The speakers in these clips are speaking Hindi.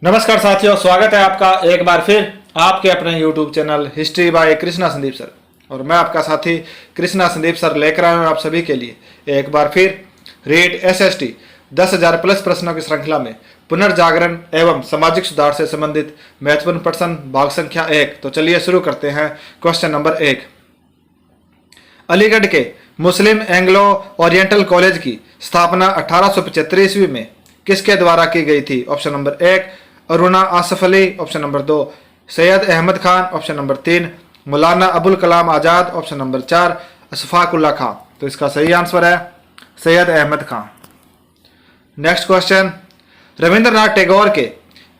नमस्कार साथियों, स्वागत है आपका एक बार फिर आपके अपने YouTube channel history by Krishna Sandeep sir. और मैं आपका साथी कृष्णा संदीप सर लेकर आया हूँ आप सभी के लिए एक बार फिर रीट SST 10,000 प्लस प्रश्नों की श्रृंखला में पुनर्जागरण एवं सामाजिक सुधार से संबंधित महत्वपूर्ण प्रश्न भाग संख्या 1। तो चलिए शुरू करते हैं। क्वेश्चन नंबर 1, अलीगढ़ के मुस्लिम एंग्लो ओरिएंटल कॉलेज की स्थापना 1875 ईस्वी में किसके द्वारा की गई थी? Option number 1 Aruna Asaf Ali, option number 2 Syed Ahmad Khan, option number 3 Maulana Abul Kalam Azad, option number 4 Ashfaqulla Khan. तो इसका सही आंसर है सैयद अहमद खां। नेक्स्ट क्वेश्चन, रविंद्रनाथ टैगोर के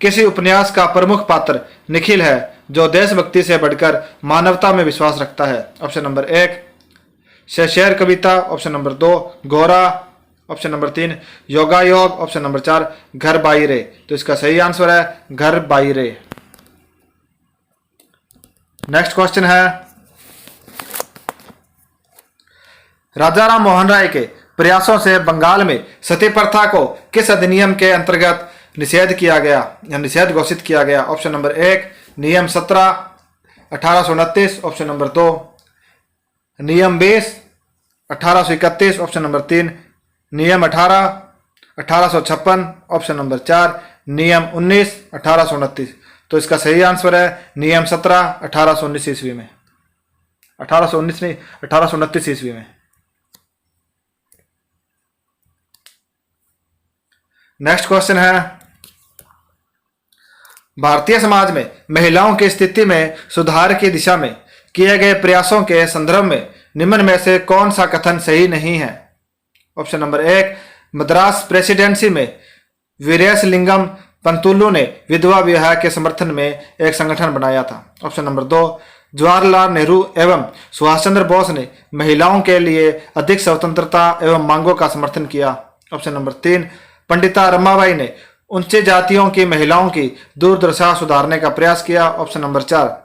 किसी उपन्यास का प्रमुख पात्र निखिल है जो देशभक्ति से बढ़कर मानवता में विश्वास रखता है? ऑप्शन नंबर 1 शेर कविता, ऑप्शन नंबर 2 गोरा, ऑप्शन नंबर 3 योगा योग, ऑप्शन नंबर 4 घर बाईरे। तो इसका सही आंसर है घर बाईरे। नेक्स्ट क्वेश्चन है, राजा राम मोहन राय के प्रयासों से बंगाल में सती प्रथा को किस अधिनियम के अंतर्गत निषेध किया गया या निषेध घोषित किया गया? ऑप्शन नंबर 1 नियम 17 1829, ऑप्शन नंबर 2 नियम 20 1831, ऑप्शन नंबर 3 नियम 18 1856, ऑप्शन नंबर 4 नियम 19 1829। तो इसका सही आंसर है नियम 17 1819 ईस्वी में, 1819 नहीं 1829 ईस्वी में। नेक्स्ट क्वेश्चन है, भारतीय समाज में महिलाओं की स्थिति में सुधार की दिशा में किए गए प्रयासों के संदर्भ में निम्न में से कौन सा कथन सही नहीं है? ऑप्शन नंबर 1 मद्रास प्रेसिडेंसी में वीरेशलिंगम पंतुलु ने विधवा विवाह के समर्थन में एक संगठन बनाया था। ऑप्शन नंबर 2 जवाहरलाल नेहरू एवं सुभाष चंद्र बोस ने महिलाओं के लिए अधिक स्वतंत्रता एवं मांगों का समर्थन किया। ऑप्शन नंबर 3 पंडिता रमाबाई ने उच्च जातियों की महिलाओं की दुर्दशा सुधारने का प्रयास किया। ऑप्शन नंबर 4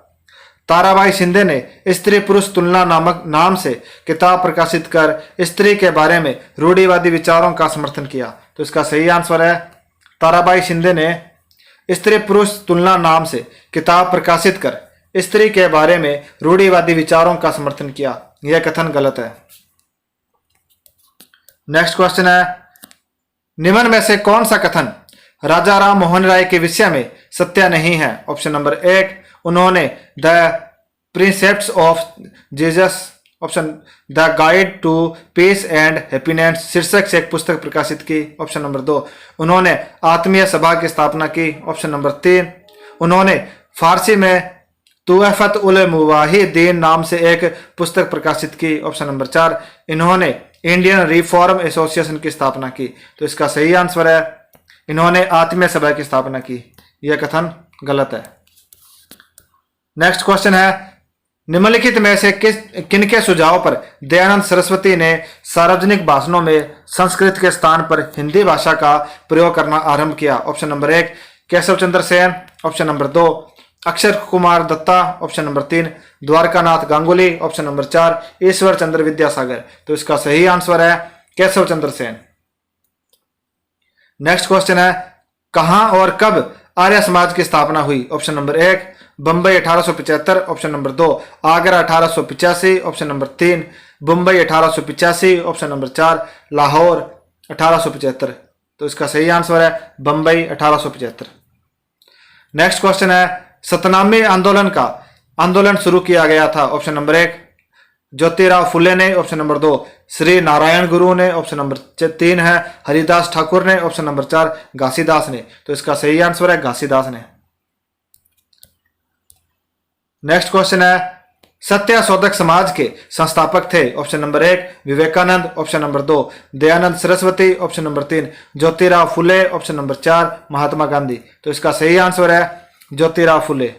ताराबाई शिंदे ने स्त्री पुरुष तुलना नामक नाम से किताब प्रकाशित कर स्त्री के बारे में रूढ़िवादी विचारों का समर्थन किया। तो इसका सही आंसर है ताराबाई शिंदे ने स्त्री पुरुष तुलना नाम से किताब प्रकाशित कर स्त्री के बारे में रूढ़िवादी विचारों का समर्थन किया। यह कथन गलत है। नेक्स्ट क्वेश्चन है, निम्न में से कौन सा कथन राजा राम मोहन राय के विषय में सत्य नहीं है? ऑप्शन नंबर 1 उन्होंने the precepts of Jesus, option the guide to peace and happiness शीर्षक से एक पुस्तक प्रकाशित की। ऑप्शन नंबर 2 उन्होंने आत्मीय सभा की स्थापना की। ऑप्शन नंबर 3 उन्होंने फारसी में तुहफत उल मुवाहिदीन नाम से एक पुस्तक प्रकाशित की। ऑप्शन नंबर 4 इन्होंने इंडियन रिफॉर्म एसोसिएशन की स्थापना की। तो इसका सही आंसर है इन्होंने आत्मीय सभा की स्थापना की। यह कथन गलत है। नेक्स्ट क्वेश्चन है, निम्नलिखित में से किनके सुझाव पर दयानंद सरस्वती ने सार्वजनिक भाषणों में संस्कृत के स्थान पर हिंदी भाषा का प्रयोग करना आरंभ किया? Option number 1 Keshav Chandra Sen, option number 2 Akshay Kumar Datta, option number 3 Dwarkanath Ganguly, option number 4 Ishwar Chandra Vidyasagar. तो इसका सही आंसर है केशव चंद्र सेन। नेक्स्ट क्वेश्चन है, कहां और कब आर्य समाज की स्थापना हुई? Option number 1 Bombay 1875, option number 2 Agra 1885, option number 3 Mumbai 1885, option number 4 Lahore 1875। तो इसका सही आंसर है बंबई 1875। नेक्स्ट क्वेश्चन है, सतनामी आंदोलन शुरू किया गया था? ऑप्शन नंबर 1 ज्योतिराव फुले ने, ऑप्शन नंबर 2 श्री नारायण गुरु ने, ऑप्शन नंबर 3 है हरिदास ठाकुर ने, ऑप्शन नंबर 4 घासीदास ने। तो इसका सही आंसर है घासीदास ने। नेक्स्ट क्वेश्चन है, सत्य शोधक समाज के संस्थापक थे? Option number 1 Vivekananda, option number 2 Dayanand Saraswati, option number 3 Jyotirao Phule, option number 4 Mahatma Gandhi. तो इसका सही आंसर है ज्योतिराव फुले।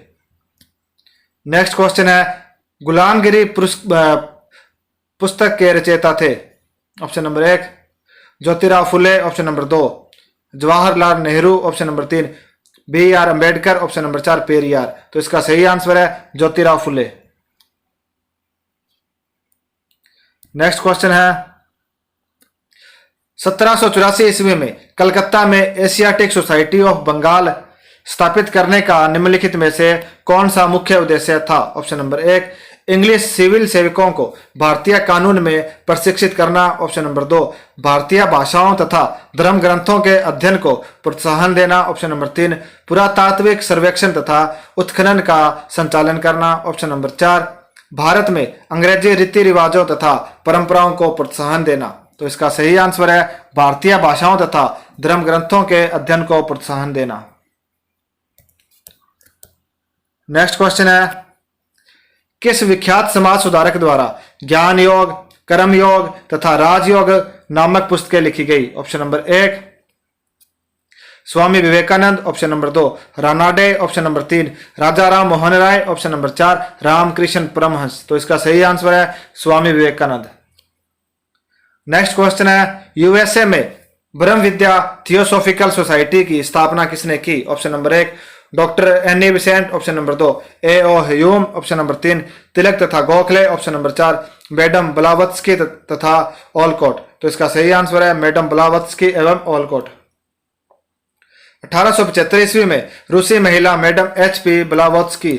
नेक्स्ट क्वेश्चन है, गुलामगिरी पुस्तक के रचयिता थे? Option number 1 Jyotirao Phule, option number 2 Jawaharlal Nehru, option number 3 BR Ambedkar, option number 4 Periyar. तो इसका सही आंसर है ज्योतिराव फुले। नेक्स्ट क्वेश्चन है, 1784 ईस्वी में कलकत्ता में एशियाटिक सोसाइटी ऑफ बंगाल स्थापित करने का निम्नलिखित में से कौन सा मुख्य उद्देश्य था? ऑप्शन नंबर 1, इंग्लिश सिविल सेवकों को भारतीय कानून में प्रशिक्षित करना। ऑप्शन नंबर 2, भारतीय भाषाओं तथा धर्म ग्रंथों के अध्ययन को प्रोत्साहन देना। ऑप्शन नंबर 3, पुरातात्विक सर्वेक्षण तथा उत्खनन का संचालन करना। ऑप्शन नंबर 4, भारत में अंग्रेजी रीति रिवाजों तथा परंपराओं को प्रोत्साहन देना। तो इसका सही आंसर है भारतीय भाषाओं तथा धर्म ग्रंथों के अध्ययन को प्रोत्साहन देना। नेक्स्ट क्वेश्चन है, किस विख्यात समाज सुधारक द्वारा ज्ञान योग, कर्म योग तथा राजयोग नामक पुस्तकें लिखी गई? Option number 1, Swami Vivekananda. Option number 2, Ranade. Option number 3, Raja Ram Mohan Roy. Option number 4, Ramakrishna Paramhansa. तो इसका सही आंसर है स्वामी विवेकानंद। नेक्स्ट क्वेश्चन है, यूएसए में ब्रह्म विद्या थियोसोफिकल सोसाइटी की स्थापना किसने की? Option number 1, doctor Annie Besant. Option number 2, A O. Hume. Option number 3, Tilak तथा Gokhale. Option number 4, madam Blavatsky तथा ओलकोट। तो इसका सही आंसर है मैडम ब्लावत्स्की एवं ओलकोट। 1875 ईस्वी में रूसी महिला मैडम H.P. ब्लावत्स्की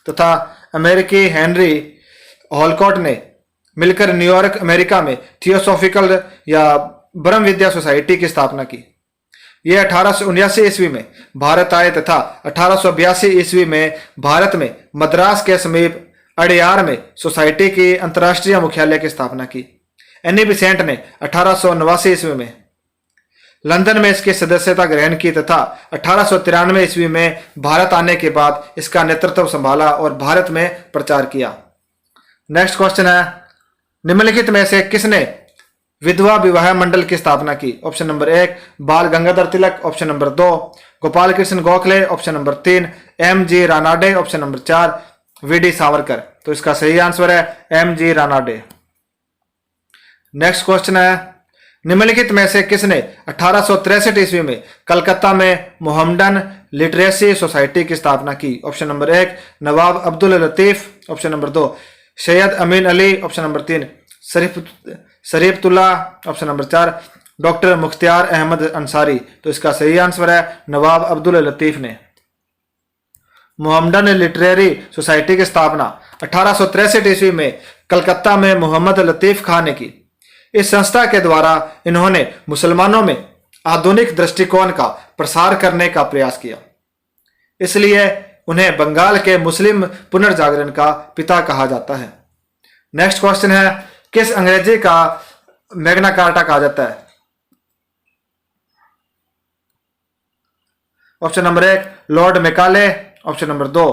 तथा अमेरिकी हेनरी ओलकोट ने मिलकर न्यूयॉर्क अमेरिका में थियोसोफिकल या ब्रह्म विद्या सोसाइटी की स्थापना की। ये 1879 ईस्वी में भारत आए तथा 1882 ईस्वी में भारत में मद्रास के समीप अड़यार में सोसाइटी की अंतर्राष्ट्रीय मुख्यालय की स्थापना की। एनी बेसेंट ने 1889 ईस्वी में लंदन में इसकी सदस्यता ग्रहण की तथा 1893 ईस्वी में भारत आने के बाद इसका नेतृत्व संभाला और भारत में प्रचार किया। नेक्स्ट क्वेश्चन है, निम्नलिखित में से किसने विधवा विवाह मंडल की स्थापना की? Option number 1, Bal Gangadhar Tilak. Option number 2, Gopal Krishna Gokhale. Option number 3, M.G. Ranade. Option number 4, V.D. Savarkar. तो इसका सही आंसर है M.G. रानाडे। नेक्स्ट क्वेश्चन है, निम्नलिखित में से किसने 1863 ईस्वी में कलकत्ता में मोहम्मडन लिटरेसी सोसाइटी की स्थापना की? Option number 1, Nawab Abdul Latif. Option number 2, Syed Ameen Ali. Option number 3, Sharifatullah. Option number 4, doctor Mukhtiar Ahmed Ansari. तो इसका सही आंसर है नवाब अब्दुल लतीफ ने। मोहम्मडन लिटरेरी सोसाइटी की स्थापना 1863 ईस्वी में कलकत्ता में मोहम्मद लतीफ खान ने की। इस संस्था के द्वारा इन्होंने मुसलमानों में आधुनिक दृष्टिकोण का प्रसार करने का प्रयास किया, इसलिए उन्हें बंगाल के मुस्लिम पुनर्जागरण का पिता कहा जाता है। नेक्स्ट क्वेश्चन है, किस अंग्रेजी का मैग्ना कार्टा कहा जाता है? Option number 1, lord Macaulay. Option number 2,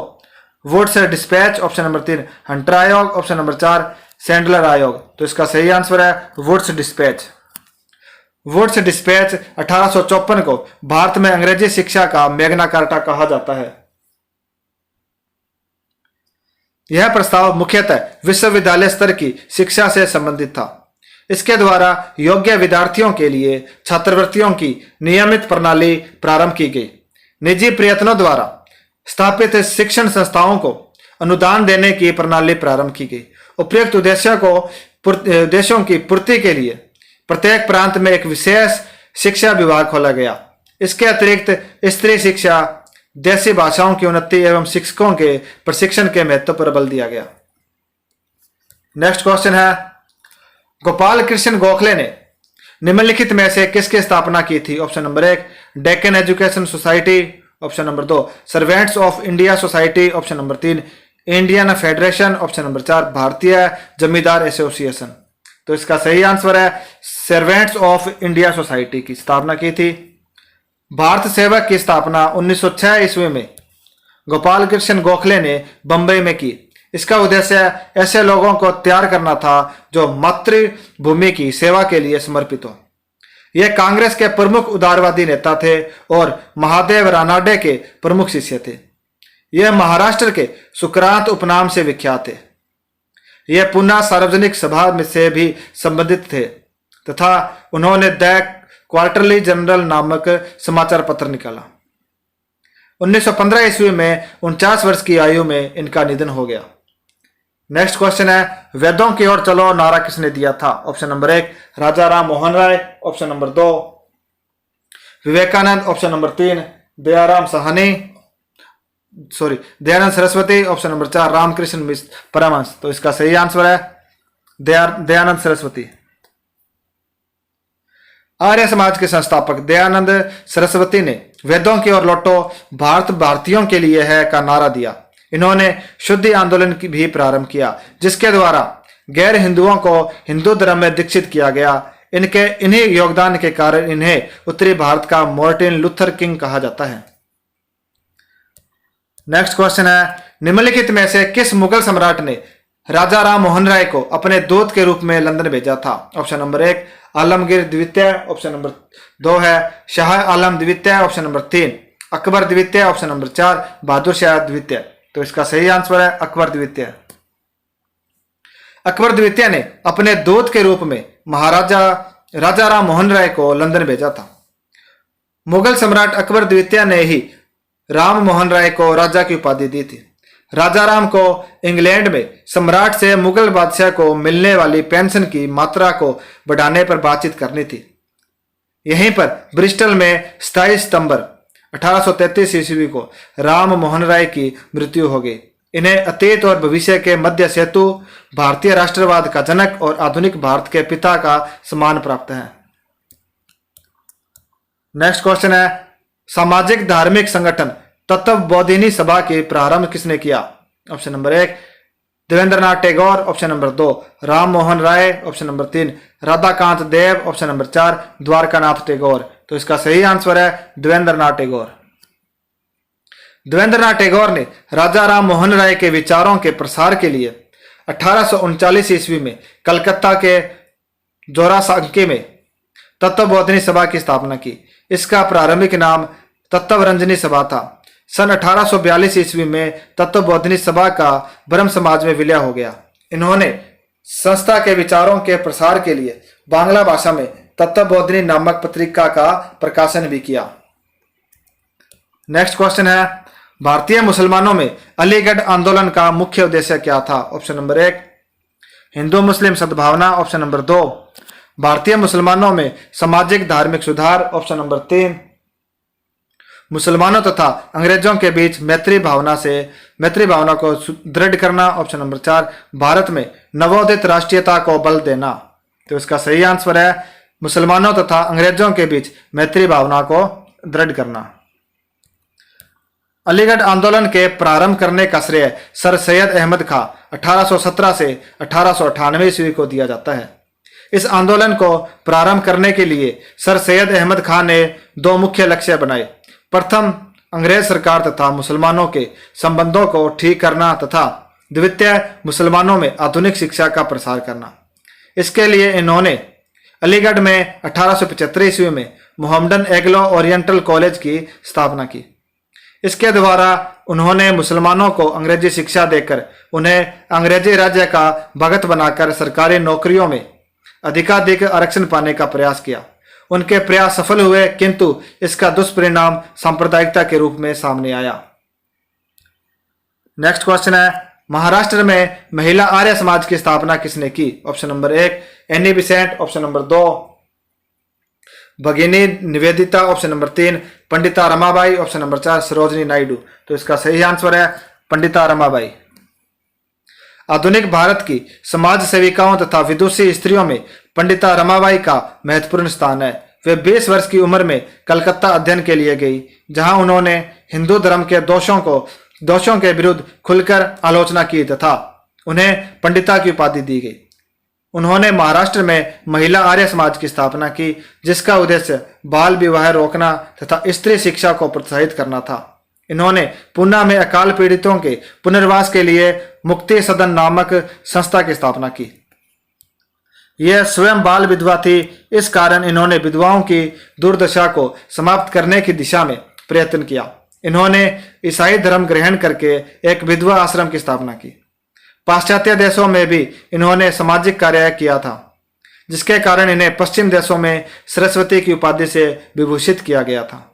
Wood's dispatch. Option number 3, Hunter आयोग। ऑप्शन नंबर 4, सैंडलर आयोग। तो इसका सही आंसर है वुड्स डिस्पैच। वुड्स डिस्पैच 1854 को भारत में अंग्रेजी शिक्षा का मैग्ना कार्टा कहा जाता है। यह प्रस्ताव मुख्यतः विश्वविद्यालय स्तर की शिक्षा से संबंधित था। इसके द्वारा योग्य विद्यार्थियों के लिए छात्रवृत्तियों की नियमित प्रणाली प्रारंभ की गई। निजी प्रयत्नों द्वारा स्थापित शिक्षण संस्थाओं को अनुदान देने की प्रणाली प्रारंभ की गई। उपयुक्त उद्देश्यों की पूर्ति के लिए प्रत्येक प्रांत में एक विशेष शिक्षा विभाग खोला गया। इसके अतिरिक्त स्त्री शिक्षा, देसी भाषाओं की उन्नति एवं शिक्षकों के प्रशिक्षण के महत्व पर बल दिया गया। नेक्स्ट क्वेश्चन है, गोपाल कृष्ण गोखले ने निम्नलिखित में से किसकी स्थापना की थी? Option number 1, Deccan education society. Option number 2, servants of India society. Option number 3, Indian federation. Option number 4, भारतीय जमींदार एसोसिएशन। तो इसका सही आंसर है सर्वेंट्स ऑफ इंडिया सोसाइटी की स्थापना की थी। भारत सेवक की स्थापना 1906 ईस्वी में गोपाल कृष्ण गोखले ने बंबई में की। इसका उद्देश्य ऐसे लोगों को तैयार करना था जो मातृभूमि की सेवा के लिए समर्पित हो। यह कांग्रेस के प्रमुख उदारवादी नेता थे और महादेव रानाडे के प्रमुख शिष्य थे। यह महाराष्ट्र के सुक्रांत उपनाम से विख्यात थे। यह पुनः सार्वजनिक सभा में से भी संबंधित थे तथा उन्होंने द क्वार्टरली जनरल नामक समाचार पत्र निकाला। 1915 ईस्वी में 49 वर्ष की आयु में इनका निधन हो गया। नेक्स्ट क्वेश्चन है, वेदों की ओर चलो नारा किसने दिया था? Option number 1, Raja Ram Mohan Roy. Option number 2, Vivekananda. Option number 3, Dayaram Sahni, sorry Dayanand Saraswati. Option number 4 Ramakrishna Mishra Paramhansa. तो इसका सही आंसर है दयानंद सरस्वती। आर्य समाज के संस्थापक दयानंद सरस्वती ने वेदों की ओर लौटो, भारत भारतीयों के लिए है का नारा दिया। इन्होंने शुद्धि आंदोलन की भी प्रारंभ किया, जिसके द्वारा गैर हिंदुओं को हिंदू धर्म में दीक्षित किया गया। इन्हीं योगदान के कारण इन्हें उत्तरी भारत का मार्टिन लूथर किंग कहा जाता है। नेक्स्ट क्वेश्चन है, निम्नलिखित में से किस मुगल सम्राट ने राजा राम मोहन राय को अपने दूत के रूप में लंदन भेजा था? ऑप्शन नंबर 1 आलमगीर द्वितीय। ऑप्शन नंबर 2 है शाह आलम द्वितीय। ऑप्शन नंबर 3 अकबर द्वितीय। ऑप्शन नंबर 4 बहादुर शाह द्वितीय। तो इसका सही आंसर है अकबर द्वितीय। अकबर द्वितीय ने अपने दूत के रूप में राजा राम मोहन राय को लंदन भेजा था। मुगल सम्राट अकबर द्वितीय ने ही राम मोहन राय को राजा की उपाधि दी थी। राजा राम को इंग्लैंड में सम्राट से मुगल बादशाह को मिलने वाली पेंशन की मात्रा को बढ़ाने पर बातचीत करनी थी। यहीं पर ब्रिस्टल में 27 सितंबर 1833 ईस्वी को राम मोहन राय की मृत्यु हो गई। इन्हें अतीत और भविष्य के मध्य सेतु, भारतीय राष्ट्रवाद का जनक और आधुनिक भारत के पिता का सम्मान प्राप्त है। नेक्स्ट क्वेश्चन है, सामाजिक धार्मिक संगठन तत्वबोधिनी सभा के प्रारंभ किसने किया? Option number 1 Debendranath Tagore. Option number 2 Ram Mohan Roy. Option number 3 Radhakanta देव। Option number 4 Dwarkanath Tagore. तो इसका सही आंसर है देवेंद्रनाथ टैगोर। देवेंद्रनाथ टैगोर ने राजा राम मोहन राय के विचारों के प्रसार के लिए 1839 ईस्वी में कलकत्ता के जोरासांकी में तत्वबोधिनी सभा की स्थापना की। इसका प्रारंभिक नाम तत्वरंजनी सभा था। सन 1842 ईस्वी में तत्वबोधिनी सभा का ब्रह्म समाज में विलय हो गया। इन्होंने संस्था के विचारों के प्रसार के लिए बांग्ला भाषा में तत्वबोधिनी नामक पत्रिका का प्रकाशन भी किया। नेक्स्ट क्वेश्चन है, भारतीय मुसलमानों में अलीगढ़ आंदोलन का मुख्य उद्देश्य क्या था? ऑप्शन नंबर 1 हिंदू मुस्लिम सद्भावना। ऑप्शन नंबर 2 भारतीय मुसलमानों में सामाजिक धार्मिक सुधार। ऑप्शन नंबर 3 मुसलमानों तथा अंग्रेजों के बीच मैत्री भावना को दृढ़ करना। ऑप्शन नंबर 4 भारत में नवोदित राष्ट्रीयता को बल देना। तो इसका सही आंसर है मुसलमानों तथा अंग्रेजों के बीच मैत्री भावना को दृढ़ करना। अलीगढ़ आंदोलन के प्रारंभ करने का श्रेय सर सैयद अहमद खां 1817 से 1898 ईस्वी को दिया जाता है। इस आंदोलन को प्रारंभ करने के लिए सर सैयद अहमद खां ने 2 मुख्य लक्ष्य बनाए। प्रथम, अंग्रेज सरकार तथा मुसलमानों के संबंधों को ठीक करना तथा द्वितीय, मुसलमानों में आधुनिक शिक्षा का प्रसार करना। इसके लिए इन्होंने अलीगढ़ में 1875 ईस्वी में मोहम्मडन एंग्लो ओरिएंटल कॉलेज की स्थापना की। इसके द्वारा उन्होंने मुसलमानों को अंग्रेजी शिक्षा देकर उन्हें अंग्रेजी राज्य का भगत बनाकर सरकारी नौकरियों में अधिकाधिक आरक्षण पाने का प्रयास किया। उनके प्रयास सफल हुए, किंतु इसका दुष्परिणाम सांप्रदायिकता के रूप में सामने आया। नेक्स्ट क्वेश्चन है, महाराष्ट्र में महिला आर्य समाज की स्थापना किसने की? Option number 1 Annie Besant. Option number 2 Bhagini Nivedita. Option number 3 Pandita Ramabai. Option number 4 Sarojini Naidu. तो इसका सही आंसर है पंडिता रमाबाई। आधुनिक भारत की समाज सेविकाओं तथा विदुषी स्त्रियों में पंडिता रमाबाई का महत्वपूर्ण स्थान है। वे 20 वर्ष की उम्र में कलकत्ता अध्ययन के लिए गई, जहां उन्होंने हिंदू धर्म के दोषों के विरुद्ध खुलकर आलोचना की तथा उन्हें पंडिता की उपाधि दी गई। उन्होंने महाराष्ट्र में महिला आर्य समाज की स्थापना की, जिसका उद्देश्य बाल विवाह रोकना तथा स्त्री शिक्षा को प्रोत्साहित करना था। इन्होंने पूना में अकाल पीड़ितों के पुनर्वास के लिए मुक्ति सदन नामक संस्था की स्थापना की। यह स्वयं बाल विधवा थी, इस कारण इन्होंने विधवाओं की दुर्दशा को समाप्त करने की दिशा में प्रयत्न किया। इन्होंने ईसाई धर्म ग्रहण करके एक विधवा आश्रम की स्थापना की। पाश्चात्य देशों में भी इन्होंने सामाजिक कार्य किया था, जिसके कारण इन्हें पश्चिम देशों में सरस्वती की उपाधि से विभूषित किया गया था।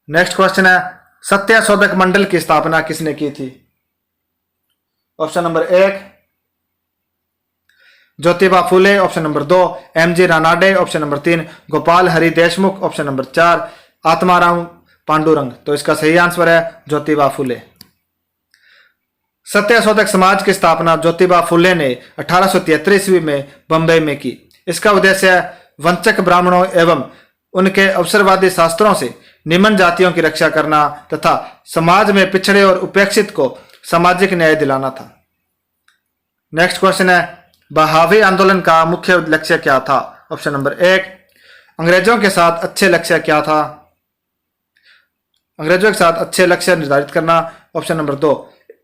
नेक्स्ट क्वेश्चन है, सत्यशोधक मंडल की स्थापना किसने की थी? Option number 1 Jyotiba Phule. Option number 2 MG Ranade. Option number 3 Gopal Hari Deshmukh. Option number 4 Atmaram Pandurang. तो इसका सही आंसर है ज्योतिबा फुले। सत्य शोधक समाज की स्थापना ज्योतिबा फुले ने 1873 ईस्वी में बंबई में की। इसका उद्देश्य वंचक ब्राह्मणों एवं उनके अवसरवादी शास्त्रों से निम्न जातियों की रक्षा करना तथा समाज में पिछड़े और उपेक्षित को सामाजिक न्याय दिलाना था। नेक्स्ट क्वेश्चन है, बहावी आंदोलन का मुख्य लक्ष्य क्या था? ऑप्शन नंबर 1, अंग्रेजों के साथ अच्छे लक्ष्य क्या था? अंग्रेजों के साथ अच्छे लक्ष्य निर्धारित करना। ऑप्शन नंबर 2,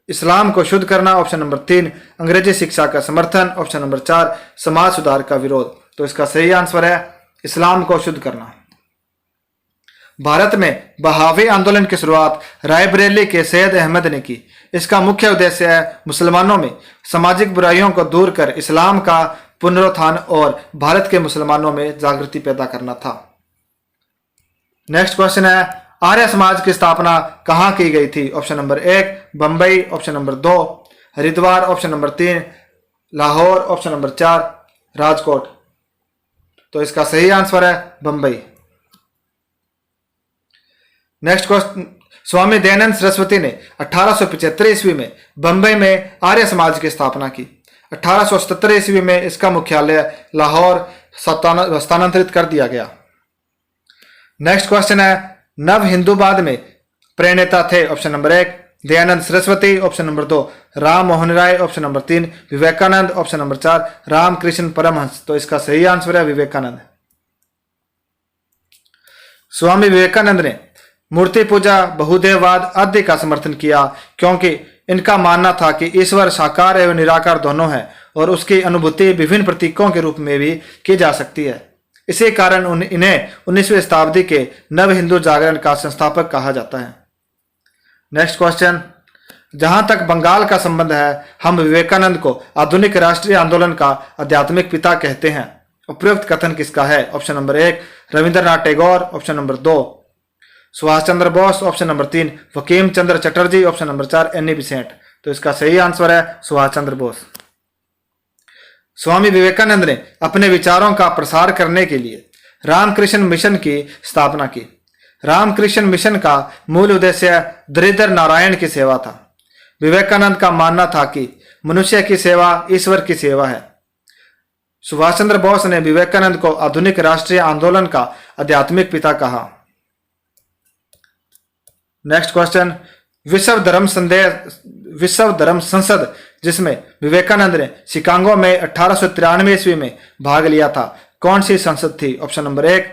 इस्लाम को शुद्ध करना। ऑप्शन नंबर 3, अंग्रेजी शिक्षा का समर्थन। ऑप्शन नंबर 4, समाज सुधार का विरोध। तो इसका सही आंसर है इस्लाम को शुद्ध करना। भारत में बहावी आंदोलन की शुरुआत रायबरेली के सैयद अहमद ने की। इसका मुख्य उद्देश्य है मुसलमानों में सामाजिक बुराइयों को दूर कर इस्लाम का पुनरुत्थान और भारत के मुसलमानों में जागृति पैदा करना था। नेक्स्ट क्वेश्चन है, आर्य समाज की स्थापना कहाँ की गई थी? Option number 1, Bombay. Option number 2, Haridwar. Option number 3, Lahore. Option number 4, Rajkot. तो इसका सही आंसर है बंबई। नेक्स्ट क्वेश्चन, स्वामी दयानंद सरस्वती ने 1875 ईस्वी में बंबई में आर्य समाज की स्थापना की। 1877 ईस्वी में इसका मुख्यालय लाहौर स्थानांतरित कर दिया गया। नेक्स्ट क्वेश्चन है, नव हिंदूवाद में प्रणेता थे? Option number 1, Dayanand Saraswati. Option number 2, Ram Mohan Roy. Option number 3, Vivekananda. Option number 4, Ramakrishna Paramhansa. तो इसका सही आंसर है विवेकानंद। स्वामी विवेकानंद ने मूर्ति पूजा, बहुदेववाद आदि का समर्थन किया क्योंकि इनका मानना था कि ईश्वर साकार एवं निराकार दोनों है और उसकी अनुभूति विभिन्न प्रतीकों के रूप में भी की जा सकती है। इसी कारण इन्हें 19वीं शताब्दी के नव हिंदू जागरण का संस्थापक कहा जाता है। नेक्स्ट क्वेश्चन, जहां तक बंगाल का संबंध है, हम विवेकानंद को आधुनिक राष्ट्रीय आंदोलन का आध्यात्मिक पिता कहते हैं। उपयुक्त कथन किसका है? Option number 1, Rabindranath Tagore. Option number 2, Subhash Chandra Bose. Option number 3, Bankim Chandra Chatterjee. Option number 4, Annie Besant. तो इसका सही आंसर है सुभाष चंद्र बोस। स्वामी विवेकानंद ने अपने विचारों का प्रसार करने के लिए रामकृष्ण मिशन की स्थापना की। रामकृष्ण मिशन का मूल उद्देश्य दरिद्र नारायण की सेवा था। विवेकानंद का मानना था कि मनुष्य की सेवा ईश्वर की सेवा है। सुभाष चंद्र बोस ने विवेकानंद को आधुनिक राष्ट्रीय आंदोलन का आध्यात्मिक पिता कहा। नेक्स्ट क्वेश्चन, विश्व धर्म संसद जिसमें विवेकानंद ने शिकागो में 1893 ईस्वी में भाग लिया था, कौन सी संसद थी? ऑप्शन नंबर 1,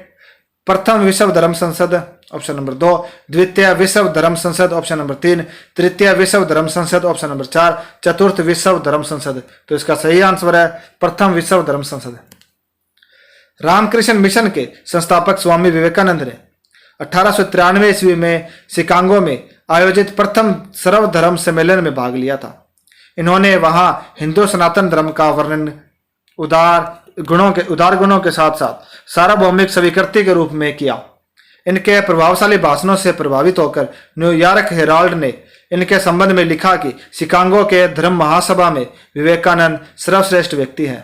प्रथम विश्व धर्म संसद। ऑप्शन नंबर 2, द्वितीय विश्व धर्म संसद। ऑप्शन नंबर 3, तृतीय विश्व धर्म संसद। ऑप्शन नंबर 4, चतुर्थ विश्व धर्म संसद। तो इसका सही आंसर है प्रथम विश्व धर्म संसद। रामकृष्ण मिशन के संस्थापक स्वामी विवेकानंद ने 1893 ईस्वी में शिकागो में आयोजित प्रथम सर्वधर्म सम्मेलन में भाग लिया था। इन्होंने वहां हिंदू सनातन धर्म का वर्णन उदार गुणों के साथ साथ सार्वभौमिक स्वीकृति के रूप में किया। इनके प्रभावशाली भाषणों से प्रभावित होकर न्यूयॉर्क हेराल्ड ने इनके संबंध में लिखा कि शिकागो के धर्म महासभा में विवेकानंद सर्वश्रेष्ठ व्यक्ति है।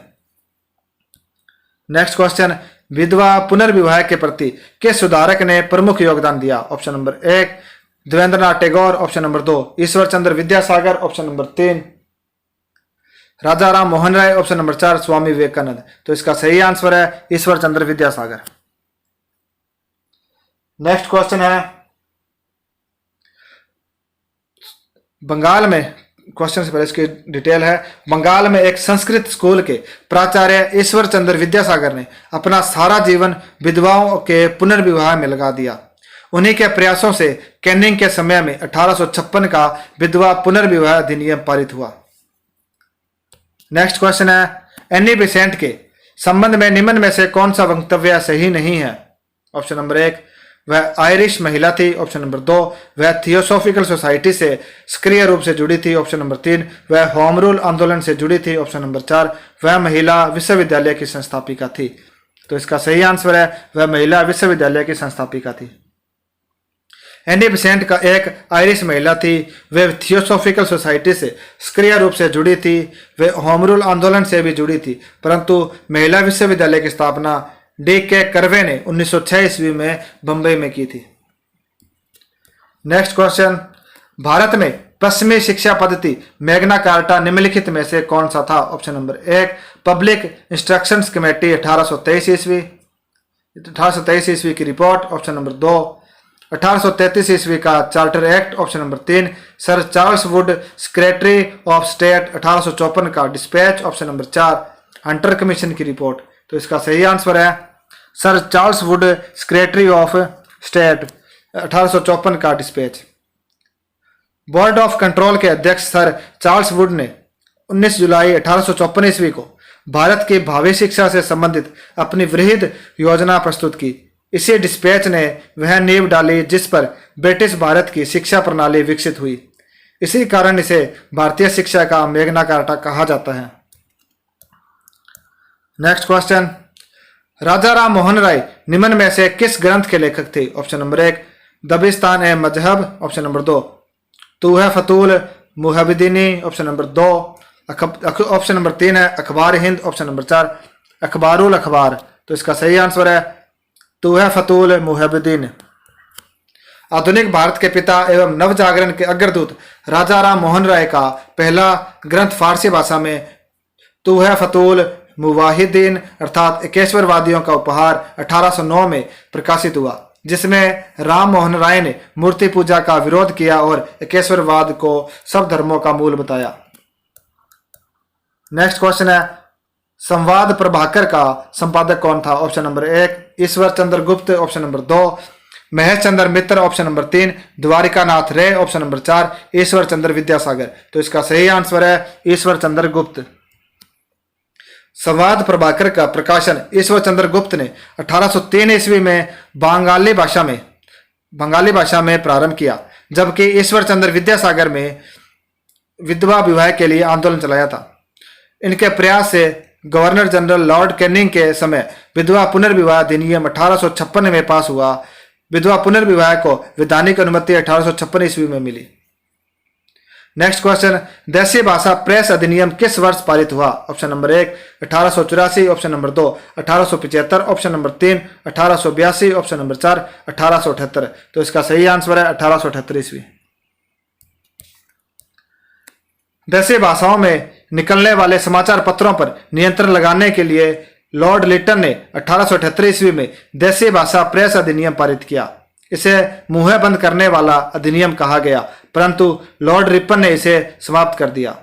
नेक्स्ट क्वेश्चन, विधवा पुनर्विवाह के प्रति किस सुधारक ने प्रमुख योगदान दिया? Option number 1, Debendranath Tagore. Option number 2, Ishwar Chandra Vidyasagar. Option number 3, Raja Ram Mohan Roy. Option number 4, Swami Vivekananda. तो इसका सही आंसर है ईश्वर चंद्र विद्यासागर। नेक्स्ट क्वेश्चन है, बंगाल में, क्वेश्चन से पहले इसकी डिटेल है, बंगाल में एक संस्कृत स्कूल के प्राचार्य ईश्वर चंद्र विद्यासागर ने अपना सारा जीवन विधवाओं के पुनर्विवाह में लगा दिया। उन्हीं के प्रयासों से कैनिंग के समय में 1856 का विधवा पुनर्विवाह अधिनियम पारित हुआ। नेक्स्ट क्वेश्चन है, एनी बेसेंट के संबंध में निम्न में से कौन सा वक्तव्य सही नहीं है? ऑप्शन नंबर 1, वह आयरिश महिला थी। ऑप्शन नंबर 2, वह थियोसॉफिकल सोसाइटी से सक्रिय रूप से जुड़ी थी। ऑप्शन नंबर 3, वह होम रूल आंदोलन से जुड़ी थी। ऑप्शन नंबर 4, वह महिला विश्वविद्यालय की संस्थापिका थी। तो इसका सही आंसर है वह महिला विश्वविद्यालय की संस्थापिका थी। एनी बेसेंट का एक आयरिश महिला थी। वे थियोसॉफिकल सोसाइटी से सक्रिय रूप से जुड़ी थी। वे होम रूल आंदोलन से भी जुड़ी थी, परंतु महिला विश्वविद्यालय की स्थापना डी के कर्वे ने 1906 ईस्वी में बंबई में की थी। नेक्स्ट क्वेश्चन, भारत में पश्चिमी शिक्षा पद्धति मैग्ना कार्टा निम्नलिखित में से कौन सा था? Option number 1 public instructions committee 1823 ईस्वी की रिपोर्ट। ऑप्शन नंबर 2 1833 ईस्वी का charter act. Option number 3 sir Charles Wood secretary of state 1854 का dispatch. Option number 4 Hunter commission की रिपोर्ट। तो इसका सही आंसर है sir Charles Wood secretary of state 1854 का डिस्पैच। बोर्ड ऑफ कंट्रोल के अध्यक्ष सर चार्ल्स वुड ने 19 जुलाई 1854 ईस्वी को भारत की भावी शिक्षा से संबंधित अपनी वृहद योजना प्रस्तुत की। इसी डिस्पैच ने वह नींव डाली जिस पर ब्रिटिश भारत की शिक्षा प्रणाली विकसित हुई। इसी कारण इसे भारतीय शिक्षा का मैग्ना कार्टा कहा जाता है। नेक्स्ट क्वेश्चन, राजा राम मोहन राय निम्न में से किस ग्रंथ के लेखक थे? ऑप्शन नंबर 1 दबिस्तान ए मजहब। ऑप्शन नंबर 2 तूह फतूल मुहब्बदीनी। ऑप्शन नंबर 2 ऑप्शन नंबर 3 है अखबार हिंद। ऑप्शन नंबर 4 अखबारुल अखबार। तो इसका सही आंसर है तूह फतूल मुहब्बदीन। आधुनिक भारत के पिता एवं नवजागरण के अग्रदूत राजा राम मोहन राय का पहला ग्रंथ फारसी भाषा में तूह फतूल मुवाहिदीन अर्थात एकेश्वरवादियों का उपहार 1809 में प्रकाशित हुआ, जिसमें राम मोहन राय ने मूर्ति पूजा का विरोध किया और एकेश्वरवाद को सब धर्मों का मूल बताया। नेक्स्ट क्वेश्चन है, संवाद प्रभाकर का संपादक कौन था? ऑप्शन नंबर 1 ईश्वर चंद्र गुप्त। ऑप्शन नंबर 2 महेश चंद्र मित्र। ऑप्शन नंबर 3 द्वारिकानाथ रे। Option number 4 Ishwar Chandra Vidyasagar. तो इसका सही आंसर है ईश्वर चंद्र गुप्त। संवाद प्रभाकर का प्रकाशन ईश्वर चंद्र गुप्त ने 1803 ईस्वी में बंगाली भाषा में प्रारंभ किया, जबकि ईश्वर चंद्र विद्यासागर में विधवा विवाह के लिए आंदोलन चलाया था। इनके प्रयास से गवर्नर जनरल लॉर्ड कैनिंग के समय विधवा पुनर्विवाह अधिनियम 1856 में पास हुआ। विधवा पुनर्विवाह को वैधानिक अनुमति 1856 ईस्वी में मिली। नेक्स्ट क्वेश्चन, देसी भाषा प्रेस अधिनियम किस वर्ष पारित हुआ? Option number 1 1884। Option number 2 1875। Option number 3 1882। Option number 4 1878। तो इसका सही आंसर है 1878 ईस्वी। देसी भाषाओं में निकलने वाले समाचार पत्रों पर नियंत्रण लगाने के लिए लॉर्ड लिटन ने 1878 ईस्वी में देसी भाषा प्रेस अधिनियम पारित किया। इसे मुंह बंद करने वाला अधिनियम कहा गया, परंतु लॉर्ड रिपन ने इसे समाप्त कर दिया।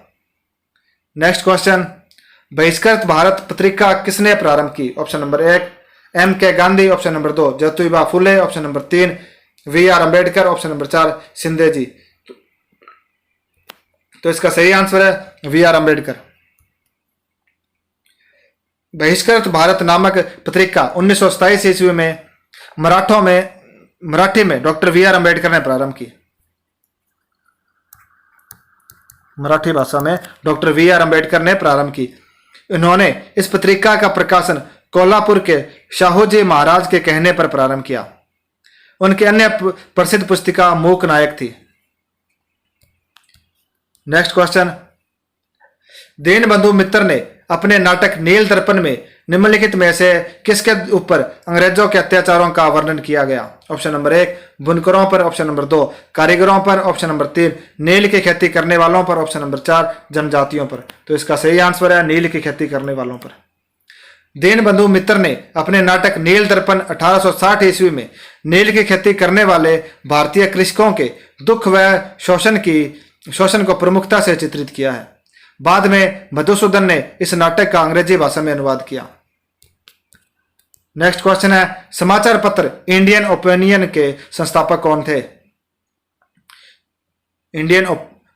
नेक्स्ट क्वेश्चन, बहिष्कृत भारत पत्रिका किसने प्रारंभ की? Option number 1 M.K. Gandhi. Option number 2 Jyotiba Phule. Option number 3 V.R. Ambedkar. Option number 4 Shinde ji. तो इसका सही आंसर है V.R. अम्बेडकर। बहिष्कृत भारत नामक पत्रिका 1927 ईस्वी में मराठी में डॉक्टर V.R. अम्बेडकर ने प्रारंभ की। मराठी भाषा में डॉक्टर V.R. अम्बेडकर ने प्रारंभ की। इन्होंने इस पत्रिका का प्रकाशन कोल्हापुर के शाहूजी महाराज के कहने पर प्रारंभ किया। उनकी अन्य प्रसिद्ध पुस्तिका मूक नायक थी। नेक्स्ट क्वेश्चन, दीनबंधु मित्र ने अपने नाटक नील दर्पण में निम्नलिखित में से किसके ऊपर अंग्रेजों के अत्याचारों का वर्णन किया गया? ऑप्शन नंबर 1 बुनकरों पर। ऑप्शन नंबर 2 कारीगरों पर। ऑप्शन नंबर 3 नील की खेती करने वालों पर। ऑप्शन नंबर 4 जनजातियों पर। तो इसका सही आंसर है नील की खेती करने वालों पर। दीनबंधु मित्र ने अपने नाटक नील दर्पण 1860 ईस्वी में नील की खेती करने वाले भारतीय कृषकों के दुख व शोषण को प्रमुखता से चित्रित किया है। बाद में मधुसूदन ने इस नाटक का अंग्रेजी भाषा में अनुवाद किया। नेक्स्ट क्वेश्चन है, समाचार पत्र इंडियन ओपिनियन के संस्थापक कौन थे? इंडियन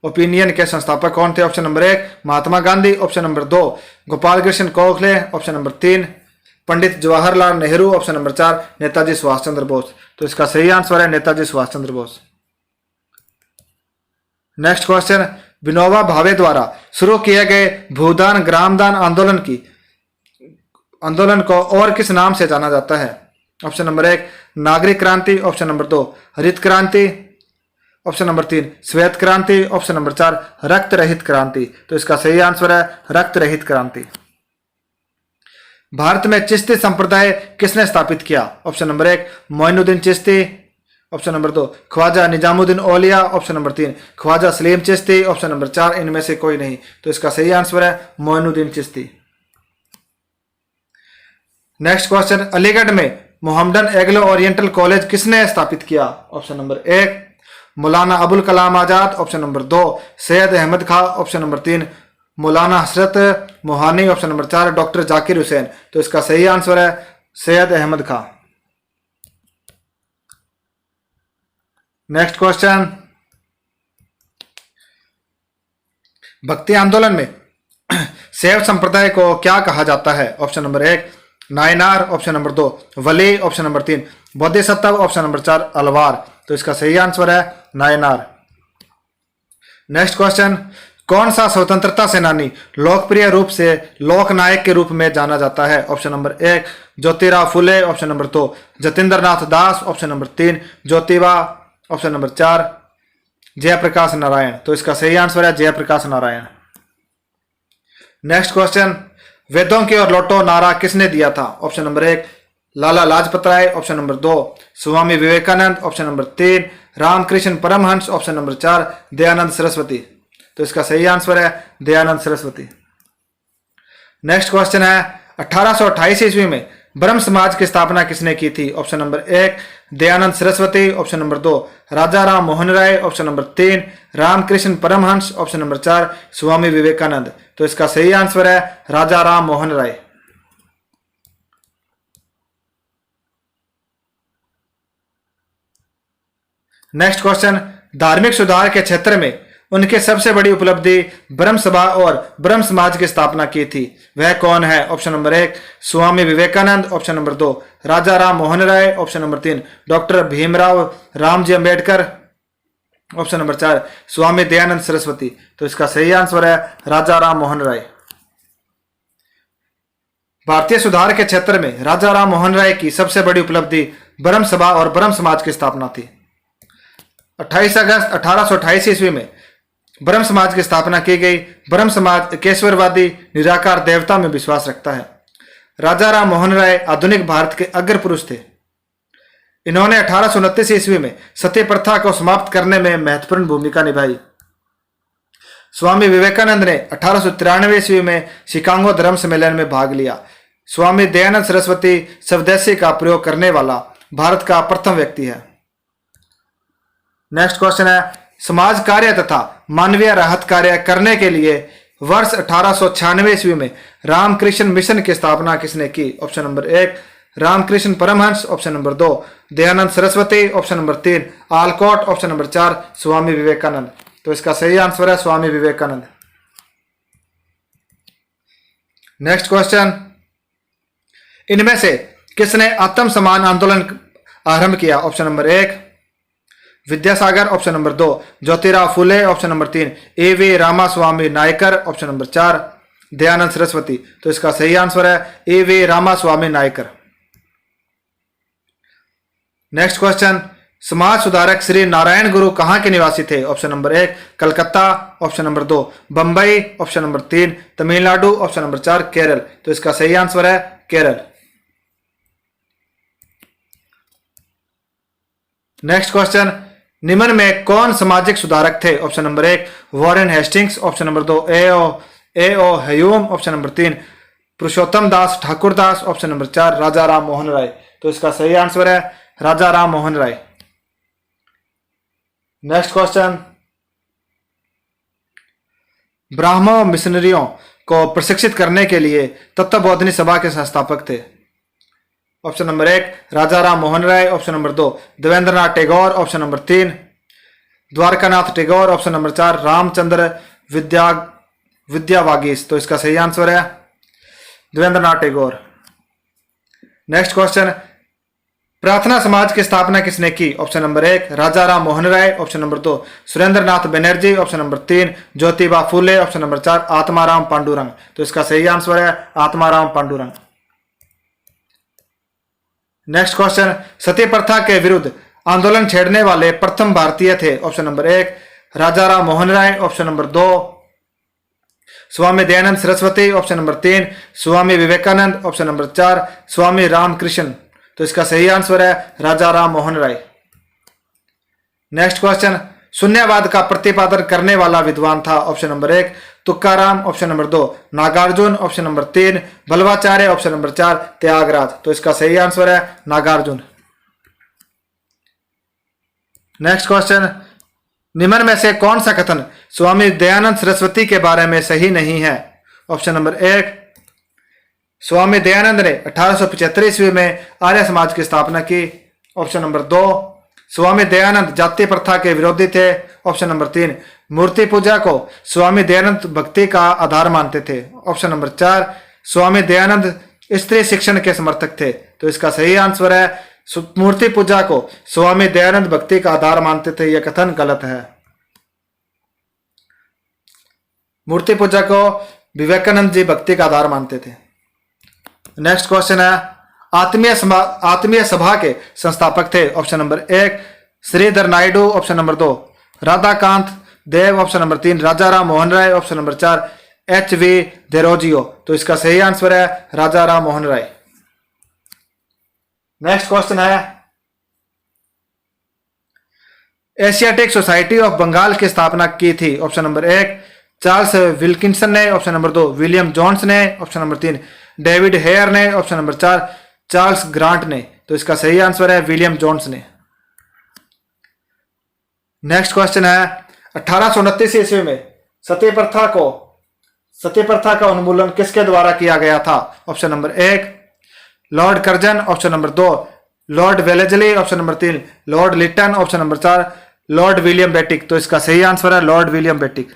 ओपिनियन के संस्थापक कौन थे? Option number 1 Mahatma Gandhi. Option number 2 Gopal Krishna Gokhale. Option number 3 Pandit Jawaharlal Nehru. Option number 4 Netaji Subhash Chandra Bose. तो इसका सही आंसर है नेताजी सुभाष चंद्र बोस। नेक्स्ट क्वेश्चन, विनोबा भावे द्वारा शुरू किए गए भूदान ग्रामदान आंदोलन को और किस नाम से जाना जाता है? ऑप्शन नंबर 1 नागरिक क्रांति। ऑप्शन नंबर 2 हरित क्रांति। ऑप्शन नंबर 3 श्वेत क्रांति। ऑप्शन नंबर 4 रक्त रहित क्रांति। तो इसका सही आंसर है रक्त रहित क्रांति। भारत में चिश्ती संप्रदाय किसने स्थापित किया? Option number 1 Moinuddin Chishti. Option number 2 Khwaja Nizamuddin Auliya, option number 3 Khwaja Salim Chishti, option number 4 इनमें से कोई नहीं। तो इसका सही आंसर है मोइनुद्दीन चिश्ती। नेक्स्ट क्वेश्चन, अलीगढ़ में मोहम्मदन एग्लो ओरिएंटल कॉलेज किसने स्थापित किया? ऑप्शन नंबर 1 मौलाना Abul Kalam Azad, option number 2 Syed Ahmad Khan, option number 3 मौलाना हसरत Mohani, option number 4 doctor Zakir Hussain. तो इसका सही आंसर है सैयद अहमद खां। नेक्स्ट क्वेश्चन, भक्ति आंदोलन में शैव संप्रदाय को क्या कहा जाता है? Option number 1 Nayanar, option number 2 वली, option number 3 Bodhisattva, option number 4 Alvar. तो इसका सही आंसर है नायनार। नेक्स्ट क्वेश्चन, कौन सा स्वतंत्रता सेनानी लोकप्रिय रूप से लोकनायक के रूप में जाना जाता है? Option number 1 Jyotirao Phule, option number 2 Jatindra Nath Das, option number 3 Jyotiba, option number 4 Jayaprakash Narayan. तो इसका सही आंसर है जयप्रकाश नारायण। नेक्स्ट क्वेश्चन, वेदों की ओर लौटो नारा किसने दिया था? Option number 1 Lala Lajpat Rai, option number 2 Swami Vivekananda, option number 3 Ramakrishna Paramhans, option number 4 Dayananda Saraswati. तो इसका सही आंसर है दयानंद सरस्वती। नेक्स्ट क्वेश्चन है, 1828 ईस्वी में ब्रह्म समाज की स्थापना किसने की थी? Option number 1 Dayanand Saraswati, option number 2 Raja Ram Mohan Roy, option number 3 Ramakrishna Paramhans, option number 4 Swami Vivekananda. तो इसका सही आंसर है राजा राम मोहन राय। नेक्स्ट क्वेश्चन, धार्मिक सुधार के क्षेत्र में उनके सबसे बड़ी उपलब्धि ब्रह्म सभा और ब्रह्म समाज की स्थापना की थी, वह कौन है? Option number 1 Swami Vivekananda, option number 2 Raja Ram Mohan Roy, option number 3 doctor Bhimrao Ramji Ambedkar, option number 4 Swami Dayanand Saraswati. तो इसका सही आंसर है राजा राम मोहन राय। भारतीय सुधार के क्षेत्र में राजा राम मोहन राय की सबसे बड़ी उपलब्धि ब्रह्म सभा और ब्रह्म समाज की स्थापना थी। 28 अगस्त 1828 ईस्वी में ब्रह्म समाज की स्थापना की गई। ब्रह्म समाज केशवरवादी निराकार देवता में विश्वास रखता है। राजा राम मोहन राय आधुनिक भारत के अग्र पुरुष थे। इन्होंने 1829 ईस्वी में सती प्रथा को समाप्त करने में महत्वपूर्ण भूमिका निभाई। स्वामी विवेकानंद ने 1893 ईस्वी में शिकागो धर्म सम्मेलन में भाग लिया। स्वामी दयानंद सरस्वती स्वदेशी का प्रयोग करने वाला भारत का प्रथम व्यक्ति है। नेक्स्ट क्वेश्चन है, समाज कार्य तथा मानवीय राहत कार्य करने के लिए वर्ष 1896 ईस्वी में रामकृष्ण मिशन की स्थापना किसने की? Option number 1 Ramakrishna Paramhans, option number 2 Dayanand Saraswati, option number 3 Olcott, option number 4 Swami Vivekananda. तो इसका सही आंसर है स्वामी विवेकानंद। नेक्स्ट क्वेश्चन, इनमें से किसने आत्म सम्मान आंदोलन आरंभ किया? Option number 1 Vidyasagar, option number 2 Jyotirao Phule, option number 3 A V. Ramaswami Naicker, option number 4 Dayananda Saraswati. तो इसका सही आंसर है A V. Ramaswami Naicker. Next question, समाज सुधारक श्री नारायण गुरु कहां के निवासी थे? Option number 1 Calcutta, option number 2 Bombay, option number 3 Tamil Nadu, option number 4 Kerala. तो इसका सही आंसर है केरल। नेक्स्ट क्वेश्चन, निम्न में कौन सामाजिक सुधारक थे? Option number 1 Warren Hastings, option number 2 A O. Hume, option number 3 पुरुषोत्तम दास ठाकुरदास, ऑप्शन नंबर 4 राजा राम मोहन राय। तो इसका सही आंसर है राजा राम मोहन राय। नेक्स्ट क्वेश्चन, ब्राह्मण मिशनरियों को प्रशिक्षित करने के लिए तत्वबोधिनी सभा के संस्थापक थे। Option number 1 Raja Ram Mohan Roy, option number 2 Debendranath Tagore, option number 3 Dwarkanath Tagore, option number 4 Ramchandra Vidyavagish. तो इसका सही आंसर है देवेंद्रनाथ टैगोर। नेक्स्ट क्वेश्चन, प्रार्थना समाज की स्थापना किसने की? Option number 1 Raja Ram Mohan Roy, option number 2 Surendranath Banerjee, option number 3 Jyotiba Phule, option number 4 Atmaram Pandurang. तो इसका सही आंसर है आत्माराम पांडुरंग। नेक्स्ट क्वेश्चन, सती प्रथा के विरुद्ध आंदोलन छेड़ने वाले प्रथम भारतीय थे। Option number 1 Raja Ram Mohan Roy, option number 2 Swami Dayanand Saraswati, option number 3 Swami Vivekananda, option number 4 Swami Ramakrishna. तो इसका सही आंसर है राजा राम मोहन राय। नेक्स्ट क्वेश्चन, शून्यवाद का प्रतिपादन करने वाला विद्वान था? Option number 1 Tukaram, option number 2 Nagarjuna, option number 3 बल्वाचार्य, ऑप्शन नंबर 4 त्यागराज। तो इसका सही आंसर है नागार्जुन। नेक्स्ट क्वेश्चन, निम्न में से कौन सा कथन स्वामी दयानंद सरस्वती के बारे में सही नहीं है? ऑप्शन नंबर 1 स्वामी दयानंद ने 1875 ईस्वी में आर्य समाज की स्थापना की। ऑप्शन नंबर 2 स्वामी दयानंद जाति प्रथा के विरोधी थे। ऑप्शन नंबर 3 मूर्ति पूजा को स्वामी दयानंद भक्ति का आधार मानते थे। ऑप्शन नंबर 4 स्वामी दयानंद स्त्री शिक्षण के समर्थक थे। तो इसका सही आंसर है मूर्ति पूजा को स्वामी दयानंद भक्ति का आधार मानते थे। यह कथन गलत है। मूर्ति पूजा को विवेकानंद जी भक्ति का आधार मानते थे। नेक्स्ट क्वेश्चन है, आत्मीय सभा के संस्थापक थे? Option number 1 Sridhar Naidu, option number 2 Radhakanta देव, option number 3 Raja Ram Mohan Roy, option number 4 HV Derozio. तो इसका सही आंसर है राजा राम मोहन राय। नेक्स्ट क्वेश्चन है, एशियाटिक सोसाइटी ऑफ बंगाल की स्थापना की थी? ऑप्शन नंबर 1 चार्ल्स विल्किंसन ने, ऑप्शन नंबर 2 विलियम जोन्स ने, ऑप्शन नंबर 3 डेविड हेयर ने, ऑप्शन नंबर 4 चार्ल्स ग्रांट ने। तो इसका सही आंसर है विलियम जोन्स ने। नेक्स्ट क्वेश्चन है, 1829 ईस्वी में सती प्रथा का उन्मूलन किसके द्वारा किया गया था? Option number 1 Lord Curzon, option number 2 Lord Wellesley, option number 3 Lord Lytton, option number 4 Lord William Bentinck. तो इसका सही आंसर है Lord William Bentinck.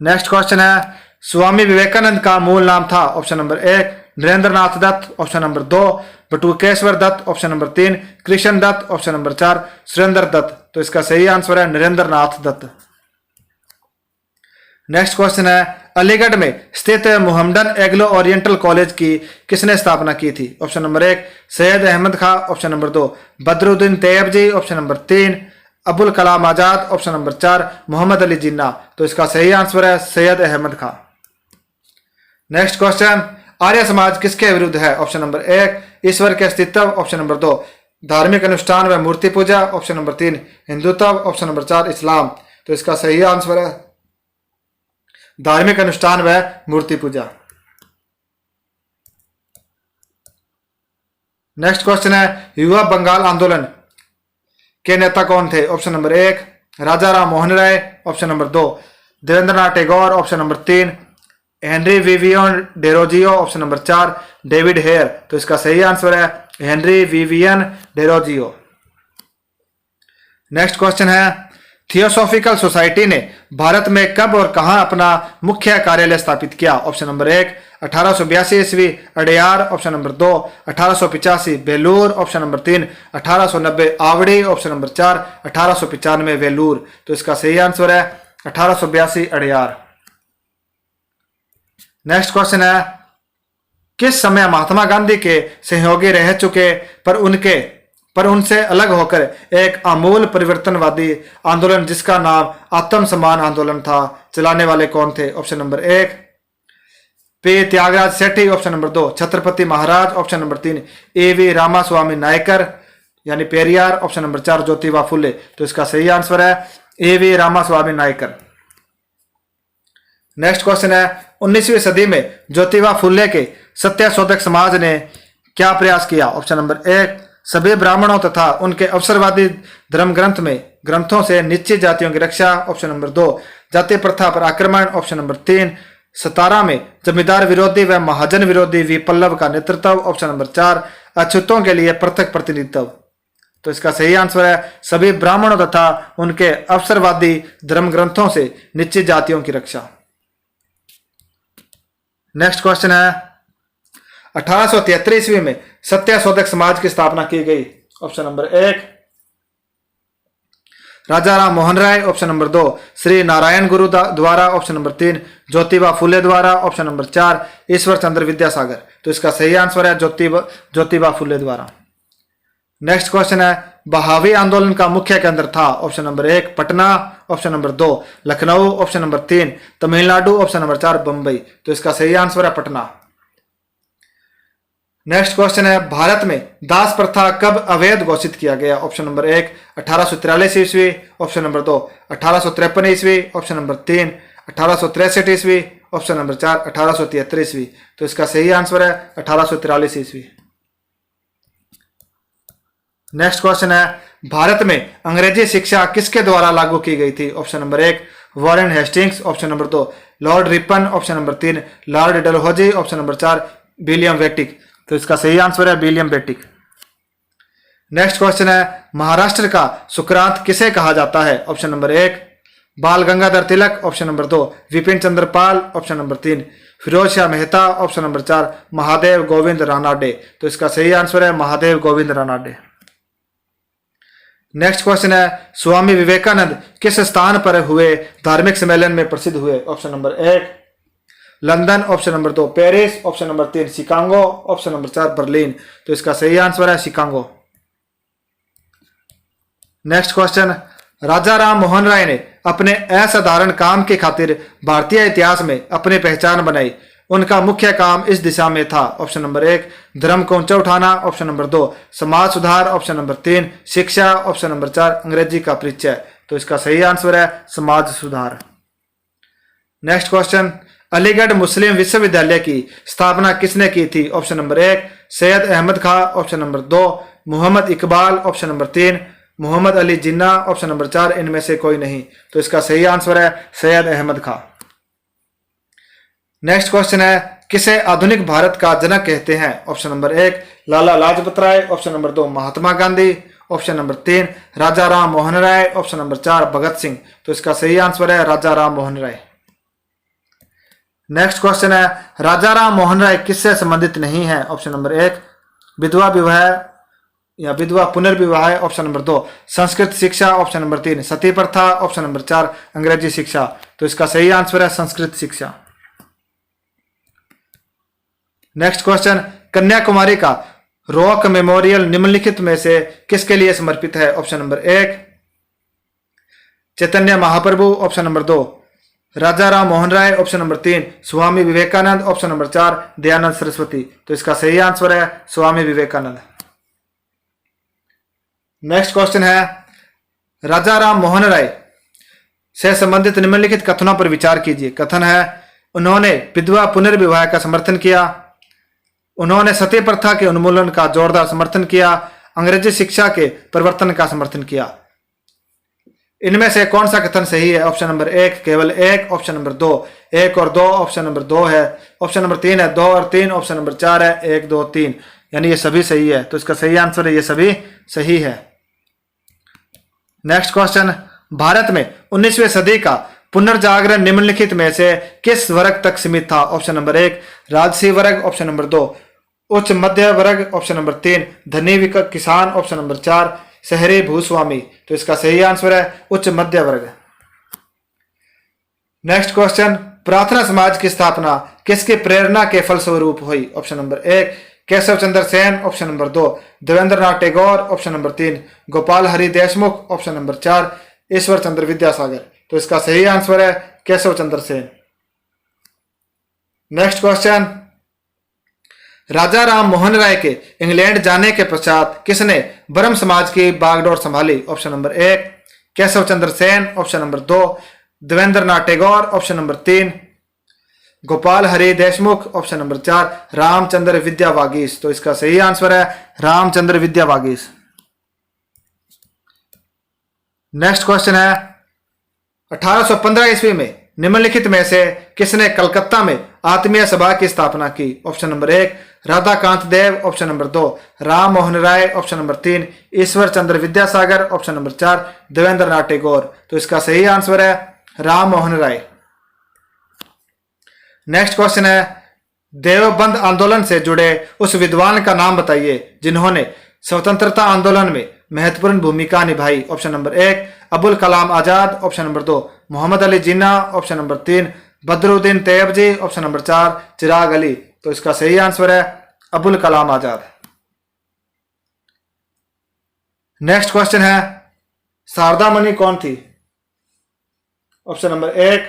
Next question है, स्वामी विवेकानंद का मूल नाम था? Option number 1 Narendranath Dutt, option number 2 Batukeshwar Dutt, option number 3 Krishna Dutt, option number 4 Surendra Dutt. तो इसका सही आंसर है नरेंद्रनाथ दत्त। नेक्स्ट क्वेश्चन है, अलीगढ़ में स्थित मुहम्मदन एग्लो ओरिएंटल कॉलेज की किसने स्थापना की थी? Option number 1 Syed Ahmad Khan, option number 2 Badruddin Tayyab जी, option number 3 Abul Kalam Azad, option number 4 Mohammad Ali जिन्ना। तो इसका सही आंसर है सैयद अहमद खां। नेक्स्ट क्वेश्चन, आर्य समाज किसके विरुद्ध है? ऑप्शन नंबर 1 ईश्वर के अस्तित्व, ऑप्शन नंबर 2 धार्मिक अनुष्ठान व मूर्ति पूजा, option number 3 Hindutva, option number 4 Islam. तो इसका सही आंसर है धार्मिक अनुष्ठान व मूर्ति पूजा। नेक्स्ट क्वेश्चन है, युवा बंगाल आंदोलन के नेता कौन थे? Option number 1 Raja Ram Mohan Roy, option number 2 Debendranath Tagore, option number 3 Henry Vivian Derozio, option number 4 David Hare. तो इसका सही आंसर है Henry Vivian Derozio. Next question है, थियोसॉफिकल सोसाइटी ने भारत में कब और कहां अपना मुख्य कार्यालय स्थापित किया? ऑप्शन नंबर 1 1882 ईस्वी Adyar, option number 2 1885 Belur, option number 3 1890 आवड़ी, option number 4 1895 Vellore. तो इसका सही आंसर है 1882 अडयार। नेक्स्ट क्वेश्चन है, किस समय महात्मा गांधी के सहयोगी रह चुके पर उनसे अलग होकर एक आमूल परिवर्तनवादी आंदोलन जिसका नाम आत्मसम्मान आंदोलन था चलाने वाले कौन थे? Option number 1 P Tyagaraja Sethi, option number 2 Chhatrapati Maharaj, option number 3 AV Ramaswami Naicker यानी पेरियार, ऑप्शन नंबर 4 ज्योतिबा फुले। तो इसका सही आंसर है AV Ramaswami Naicker. Next question है, 19वीं सदी में ज्योतिबा फुले के सत्यशोधक समाज ने क्या प्रयास किया? ऑप्शन नंबर 1 सभी ब्राह्मणों तथा उनके अवसरवादी धर्म ग्रंथों से निश्चित जातियों की रक्षा, ऑप्शन नंबर 2 जाति प्रथा पर आक्रमण, ऑप्शन नंबर 3 17 में जमींदार विरोधी व महाजन विरोधी विप्लव का नेतृत्व, ऑप्शन नंबर 4 अछूतों के लिए पृथक प्रतिनिधित्व। तो इसका सही आंसर है सभी ब्राह्मणों तथा उनके अवसरवादी धर्म ग्रंथों से निश्चित जातियों की रक्षा। नेक्स्ट क्वेश्चन है, 1873 ईस्वी में सत्यशोधक समाज की स्थापना की गई? Option number 1 Raja Ram Mohan Roy, option number 2 Shri Narayana गुरु द्वारा, ऑप्शन नंबर 3 ज्योतिबा फुले द्वारा, ऑप्शन नंबर 4 ईश्वर चंद्र विद्यासागर। तो इसका सही आंसर है ज्योतिबा फुले द्वारा। नेक्स्ट क्वेश्चन है, बहावी आंदोलन का मुख्य केंद्र था? Option number 1 Patna, option number 2 Lucknow, option number 3 Tamil Nadu, option number 4 Bombay. तो इसका सही आंसर है पटना। नेक्स्ट क्वेश्चन है, भारत में दास प्रथा कब अवैध घोषित किया गया? ऑप्शन नंबर 1 1843 ईस्वी, ऑप्शन नंबर 2 1853 ईस्वी, ऑप्शन नंबर 3 1863 ईस्वी, ऑप्शन नंबर 4 1873 ईस्वी। तो इसका सही आंसर है 1843 ईस्वी। नेक्स्ट क्वेश्चन है, भारत में अंग्रेजी शिक्षा किसके द्वारा लागू की गई थी? Option number 1 Warren Hastings, option number 2 Lord Ripon, option number 3 Lord Dalhousie, option number 4 William Bentinck. तो इसका सही आंसर है विलियम बेटिक। नेक्स्ट क्वेश्चन है, महाराष्ट्र का सुकरात किसे कहा जाता है? Option number 1 Bal Gangadhar Tilak, option number 2 Bipin Chandra Pal, option number 3 Feroz Shah Mehta, option number 4 Mahadev Govind Ranade. तो इसका सही आंसर है महादेव गोविंद रानाडे। नेक्स्ट क्वेश्चन है, स्वामी विवेकानंद किस स्थान पर हुए धार्मिक सम्मेलन में प्रसिद्ध हुए? Option number 1 London, option number 2 Paris, option number 3 Chicago, option number 4 Berlin. तो इसका सही आंसर है Chicago. Next question, Raja Ram Mohan राय ने अपने असाधारण काम की खातिर भारतीय इतिहास में अपनी पहचान बनाई। उनका मुख्य काम इस दिशा में था। ऑप्शन नंबर 1 धर्म को ऊंचा उठाना, ऑप्शन नंबर 2 समाज सुधार, ऑप्शन नंबर 3 शिक्षा, ऑप्शन नंबर 4 अंग्रेजी का परिचय। तो इसका सही आंसर है समाज सुधार। नेक्स्ट क्वेश्चन, अलीगढ़ मुस्लिम विश्वविद्यालय की स्थापना किसने की थी? Option number 1 Syed Ahmad Khan, option number 2 Mohammad Iqbal, option number 3 Mohammad Ali Jinnah, option number 4 इनमें से कोई नहीं। तो इसका सही आंसर है सैयद अहमद खां। नेक्स्ट क्वेश्चन है, किसे आधुनिक भारत का जनक कहते हैं? Option number 1 Lala Lajpat Rai, option number 2 महात्मा Gandhi, option number 3 Raja Ram Mohan Roy, option number 4 Bhagat Singh. तो इसका सही आंसर है राजा राम मोहन राय। नेक्स्ट क्वेश्चन है, राजा राम मोहन राय किससे संबंधित नहीं है? ऑप्शन नंबर 1 विधवा विवाह या विधवा पुनर्विवाह, ऑप्शन नंबर 2 संस्कृत शिक्षा, ऑप्शन नंबर 3 सती प्रथा, ऑप्शन नंबर 4 अंग्रेजी शिक्षा। तो इसका सही आंसर है संस्कृत शिक्षा। नेक्स्ट क्वेश्चन, कन्याकुमारी का रॉक मेमोरियल निम्नलिखित में से किसके लिए समर्पित है? Option number 1 Chaitanya Mahaprabhu, option number 2 Raja Ram Mohan Roy, option number 3 Swami Vivekananda, option number 4 Dayananda Saraswati. तो इसका सही आंसर है स्वामी विवेकानंद। नेक्स्ट क्वेश्चन है, राजा राम मोहन राय से संबंधित निम्नलिखित कथनों पर विचार कीजिए। कथन है, उन्होंने विधवा पुनर्विवाह का समर्थन किया, उन्होंने सती प्रथा के उन्मूलन का जोरदार समर्थन किया, अंग्रेजी शिक्षा के प्रवर्तन का समर्थन किया। इनमें से कौन सा कथन सही है? ऑप्शन नंबर 1 केवल 1, ऑप्शन नंबर 2 1 और 2, ऑप्शन नंबर 2 है, ऑप्शन नंबर 3 है 2 और 3, ऑप्शन नंबर 4 है 1 2 3। यानी ये सभी सही है। तो इसका सही आंसर है ये सभी सही है। नेक्स्ट क्वेश्चन, भारत में 19वीं सदी का पुनर्जागरण निम्नलिखित में से किस वर्ग तक सीमित था? ऑप्शन नंबर 1 राजसी वर्ग, ऑप्शन नंबर 2 उच्च मध्य वर्ग, ऑप्शन नंबर 3 धनी किसान, ऑप्शन नंबर 4 शहरी भूस्वामी। तो इसका सही आंसर है उच्च मध्य वर्ग। नेक्स्ट क्वेश्चन, प्रार्थना समाज की स्थापना किसकी प्रेरणा के फलस्वरूप हुई? Option number 1 Keshav Chandra Sen, option number 2 Debendranath Tagore, option number 3 Gopal Hari Deshmukh, option number 4 Ishwar Chandra Vidyasagar. तो इसका सही आंसर है केशव चंद्र सेन। नेक्स्ट क्वेश्चन, राजा राम मोहन राय के इंग्लैंड जाने के पश्चात किसने ब्रह्म समाज की बागडोर संभाली? Option number 1 Keshav Chandra Sen, option number 2 Debendranath Tagore, option number 3 Gopal Hari Deshmukh, option number 4 Ramchandra Vidya Vagish. तो इसका सही आंसर है रामचंद्र विद्या वागीश। नेक्स्ट क्वेश्चन है, 1815 ईस्वी में निम्नलिखित में से किसने कलकत्ता में आत्मीय सभा की स्थापना की? ऑप्शन नंबर 1 राधाकांत देव, option number 2 Ram Mohan Roy, option number 3 ईश्वर चंद्र विद्यासागर, ऑप्शन नंबर 4 देवेंद्रनाथ टैगोर। तो इसका सही आंसर है राम मोहन राय। नेक्स्ट क्वेश्चन है, देवबंद आंदोलन से जुड़े उस विद्वान का नाम बताइए जिन्होंने स्वतंत्रता आंदोलन में महत्वपूर्ण भूमिका निभाई। Option number 1 Abul Kalam Azad, option number 2 Mohammad Ali Jinnah, option number 3 Badruddin Tyabji, option number 4 Chirag Ali. तो इसका सही आंसर है अबुल कलाम आजाद। नेक्स्ट क्वेश्चन है, शारदा मणि कौन थी? ऑप्शन नंबर 1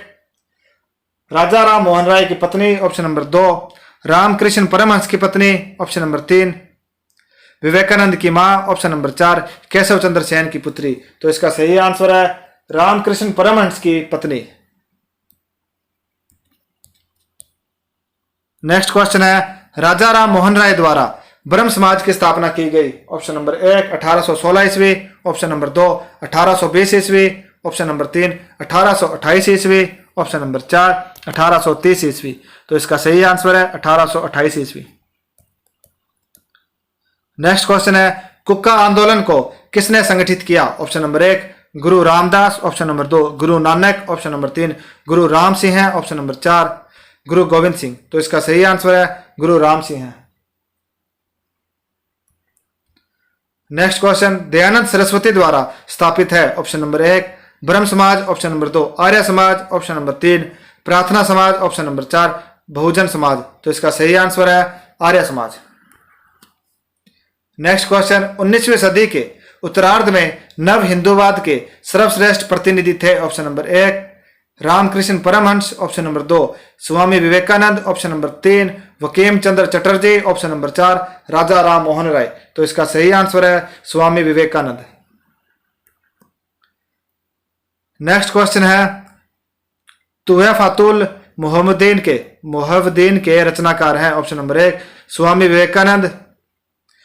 राजा राम मोहन राय की पत्नी, ऑप्शन नंबर 2 रामकृष्ण परमहंस की पत्नी, ऑप्शन नंबर 3। विवेकानंद की मां, ऑप्शन नंबर 4। केशव चंद्र सेन की पुत्री। तो इसका सही आंसर है रामकृष्ण परमहंस की पत्नी। नेक्स्ट क्वेश्चन है, राजा राम मोहन राय द्वारा ब्रह्म समाज की स्थापना की गई। ऑप्शन नंबर 1 1816 ईस्वी, ऑप्शन नंबर 2 1820 ईस्वी, ऑप्शन नंबर 3 1828 ईस्वी, ऑप्शन नंबर 4 1830 ईस्वी। तो इसका सही आंसर है 1828 ईस्वी। नेक्स्ट क्वेश्चन है, कुक्का आंदोलन को किसने संगठित किया। ऑप्शन नंबर 1 गुरु Ramdas, option number 2 Guru Nanak, option number 3 गुरु राम सिंह, ऑप्शन नंबर 4 गुरु गोविंद सिंह। तो इसका सही आंसर है गुरु राम सिंह। नेक्स्ट क्वेश्चन, दयानंद सरस्वती द्वारा स्थापित है। ऑप्शन नंबर 1 ब्रह्म समाज, option number 2 Arya Samaj, option number 3 प्रार्थना समाज, ऑप्शन नंबर 4 बहुजन समाज। तो इसका सही आंसर है आर्य समाज। नेक्स्ट क्वेश्चन, 19वीं सदी के उत्तरार्ध में नव हिंदूवाद के सर्वश्रेष्ठ प्रतिनिधि थे। Option number 1 Ramakrishna Paramhans, option number 2 Swami Vivekananda, option number 3 Bankim Chandra Chatterjee, option number 4 Raja Ram Mohan Roy. तो इसका सही आंसर है स्वामी विवेकानंद। नेक्स्ट क्वेश्चन है, तुहफातुल मोहम्मदीन के रचनाकार हैं। Option number 1 Swami Vivekananda,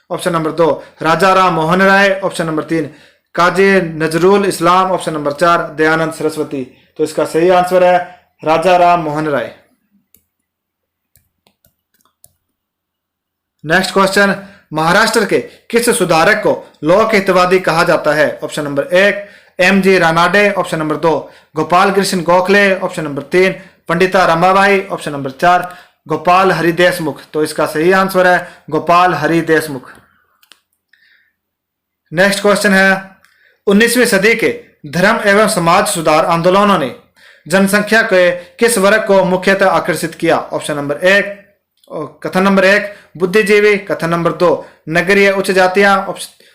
option number 2 Raja Ram Mohan Roy, option number 3 काजी नजरुल इस्लाम, ऑप्शन नंबर 4 दयानंद सरस्वती। तो इसका सही आंसर है राजा राम मोहन राय। नेक्स्ट क्वेश्चन, महाराष्ट्र के किस सुधारक को लोक हितवादी कहा जाता है। Option number 1 MG. Ranade, option number 2 Gopal Krishna Gokhale, option number 3 Pandita Ramabai, option number 4 Gopal Hari Deshmukh. तो इसका सही आंसर है गोपाल हरि देशमुख। नेक्स्ट क्वेश्चन है, 19वीं सदी के धर्म एवं समाज सुधार आंदोलनों ने जनसंख्या के किस वर्ग को मुख्यतः आकर्षित किया। ऑप्शन नंबर 1 कथन नंबर 1 बुद्धिजीवी, कथन नंबर 2 नगरीय उच्च जातियां,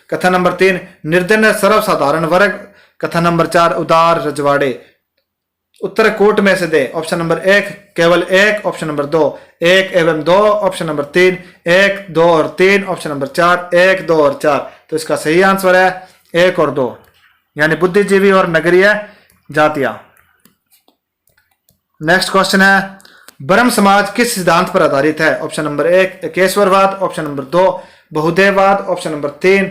कथन नंबर 3 निर्धन सर्वसाधारण वर्ग, कथन नंबर 4 उदार रजवाड़े। उत्तर कूट में से दे। ऑप्शन नंबर 1 केवल 1, ऑप्शन नंबर 2 1 एवं 2, ऑप्शन नंबर 3 1 2 और 3, ऑप्शन नंबर 4 1 2 और 4। तो इसका सही आंसर है 1 और 2, यानी बुद्धिजीवी और नगरीय जातियां। नेक्स्ट क्वेश्चन है, ब्रह्म समाज किस सिद्धांत पर आधारित है। ऑप्शन नंबर 1 एकेश्वरवाद, ऑप्शन नंबर 2 बहुदेववाद, ऑप्शन नंबर 3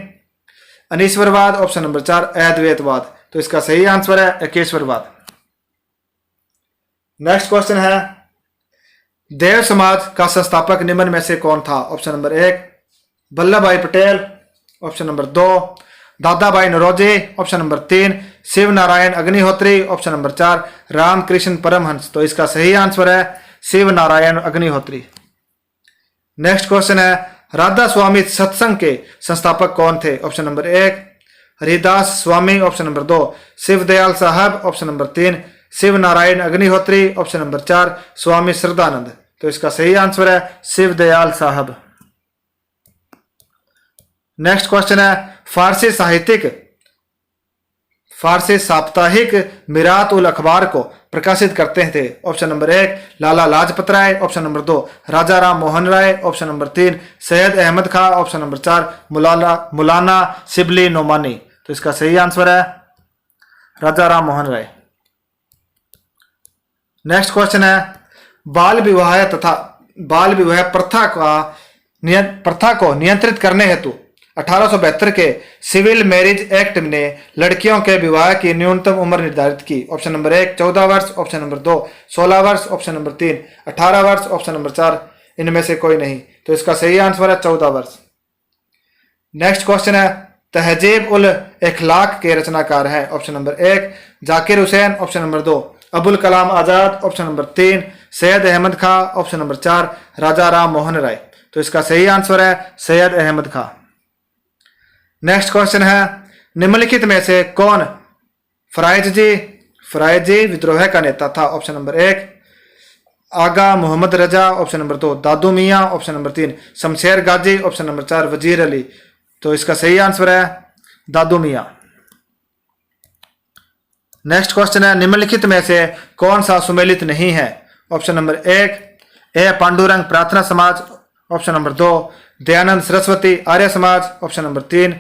अनीश्वरवाद, ऑप्शन नंबर 4 अद्वैतवाद। तो इसका सही आंसर है एकेश्वरवाद। नेक्स्ट क्वेश्चन है, देव समाज का संस्थापक निम्न में से कौन था। ऑप्शन नंबर 1 वल्लभ भाई Patel, option number 2 Dadabhai Naoroji, option number 3 Shiv Narayan Agnihotri, option number 4 Ramakrishna Paramhansa. तो इसका सही आंसर है शिव नारायण अग्निहोत्री। नेक्स्ट क्वेश्चन है, राधा स्वामी सत्संग के संस्थापक कौन थे। Option number 1 Haridas Swami, option number 2 Shivdayal Sahab, option number 3 Shiv Narayan Agnihotri, option number 4 Swami Shraddhanand. तो इसका सही आंसर है शिवदयाल साहब। नेक्स्ट क्वेश्चन है, फारसी साप्ताहिक मिरात उल अखबार को प्रकाशित करते थे। Option number 1 Lala Lajpat Rai, option number 2 Raja Ram Mohan Roy, option number 3 Syed Ahmad Khan, option number 4 मौलाना शिबली नोमानी। तो इसका सही आंसर है राजा राम मोहन राय। नेक्स्ट क्वेश्चन है, बाल विवाह प्रथा को नियंत्रित करने हेतु 1872 के सिविल मैरिज एक्ट ने लड़कियों के विवाह की न्यूनतम उम्र निर्धारित की। ऑप्शन नंबर 1 14 वर्ष, ऑप्शन नंबर 2 16 वर्ष, ऑप्शन नंबर 3 18 वर्ष, ऑप्शन नंबर 4 इनमें से कोई नहीं। तो इसका सही आंसर है 14 वर्ष। नेक्स्ट क्वेश्चन है, तहजीब उल इखलाक के रचनाकार हैं। Option number 1 Zakir Hussain, option number 2 Abul Kalam Azad, option number 3 Syed Ahmad Khan, option number 4 Raja Ram Mohan Roy. तो इसका सही आंसर है सैयद अहमद खां। नेक्स्ट क्वेश्चन है, निम्नलिखित में से कौन फरायजी विद्रोह का नेता था। ऑप्शन नंबर 1 आगा मोहम्मद रजा, ऑप्शन नंबर 2 दादू मियाँ, ऑप्शन नंबर 3 शमशेर गाजी, ऑप्शन नंबर 4 वजीर अली। तो इसका सही आंसर है दादू मियाँ। नेक्स्ट क्वेश्चन है, निम्नलिखित में से कौन सा सुमेलित नहीं है। ऑप्शन नंबर 1 ए पांडुरंग प्रार्थना समाज, option number 2 Dayanand Saraswati Arya Samaj, option number 3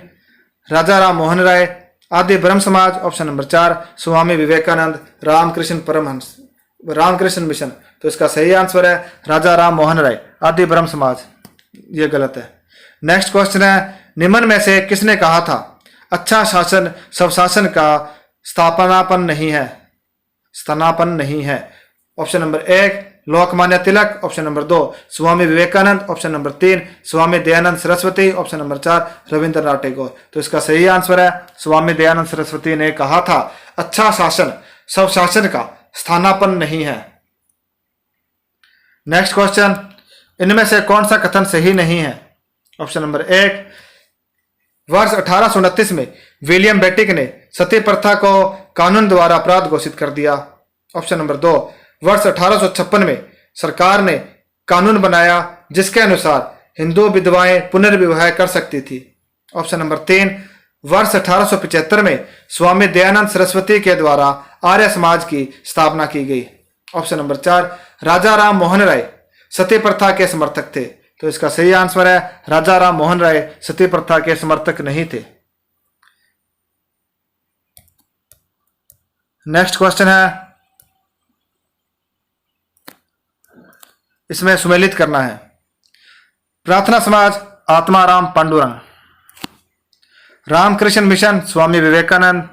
Raja Ram Mohan राय आदि ब्रह्म समाज, option number 4 Swami Vivekananda Ramakrishna Paramhans Ramakrishna mission. तो इसका सही आंसर है राजा राम मोहन राय आदि ब्रह्म समाज। ये गलत है। नेक्स्ट क्वेश्चन है, निम्न में से किसने कहा था अच्छा शासन स्वशासन का स्थापनापन नहीं है? Option number 1 Lokmanya Tilak, option number 2 Swami Vivekananda, option number 3 Swami Dayanand Saraswati, option number 4 Rabindranath Tagore. तो इसका सही आंसर है स्वामी दयानंद सरस्वती ने कहा था अच्छा शासन स्वशासन का स्थानापन्न नहीं है। नेक्स्ट क्वेश्चन, इनमें से कौन सा कथन सही नहीं है? ऑप्शन नंबर 1 वर्ष 1829 में विलियम बेटिक ने सती प्रथा को कानून द्वारा अपराध घोषित कर दिया। ऑप्शन नंबर 2 वर्ष 1856 में सरकार ने कानून बनाया जिसके अनुसार हिंदू विधवाएं पुनर्विवाह कर सकती थी। ऑप्शन नंबर 3 वर्ष 1875 में स्वामी दयानंद सरस्वती के द्वारा आर्य समाज की स्थापना की गई। ऑप्शन नंबर 4 राजा राम मोहन राय सती प्रथा के समर्थक थे। तो इसका सही आंसर है राजा राम मोहन राय सती प्रथा के समर्थक नहीं थे। नेक्स्ट क्वेश्चन है, इसमें सुमेलित करना है। Prarthana Samaj Atmaram Pandurang, Ramakrishna mission Swami Vivekananda,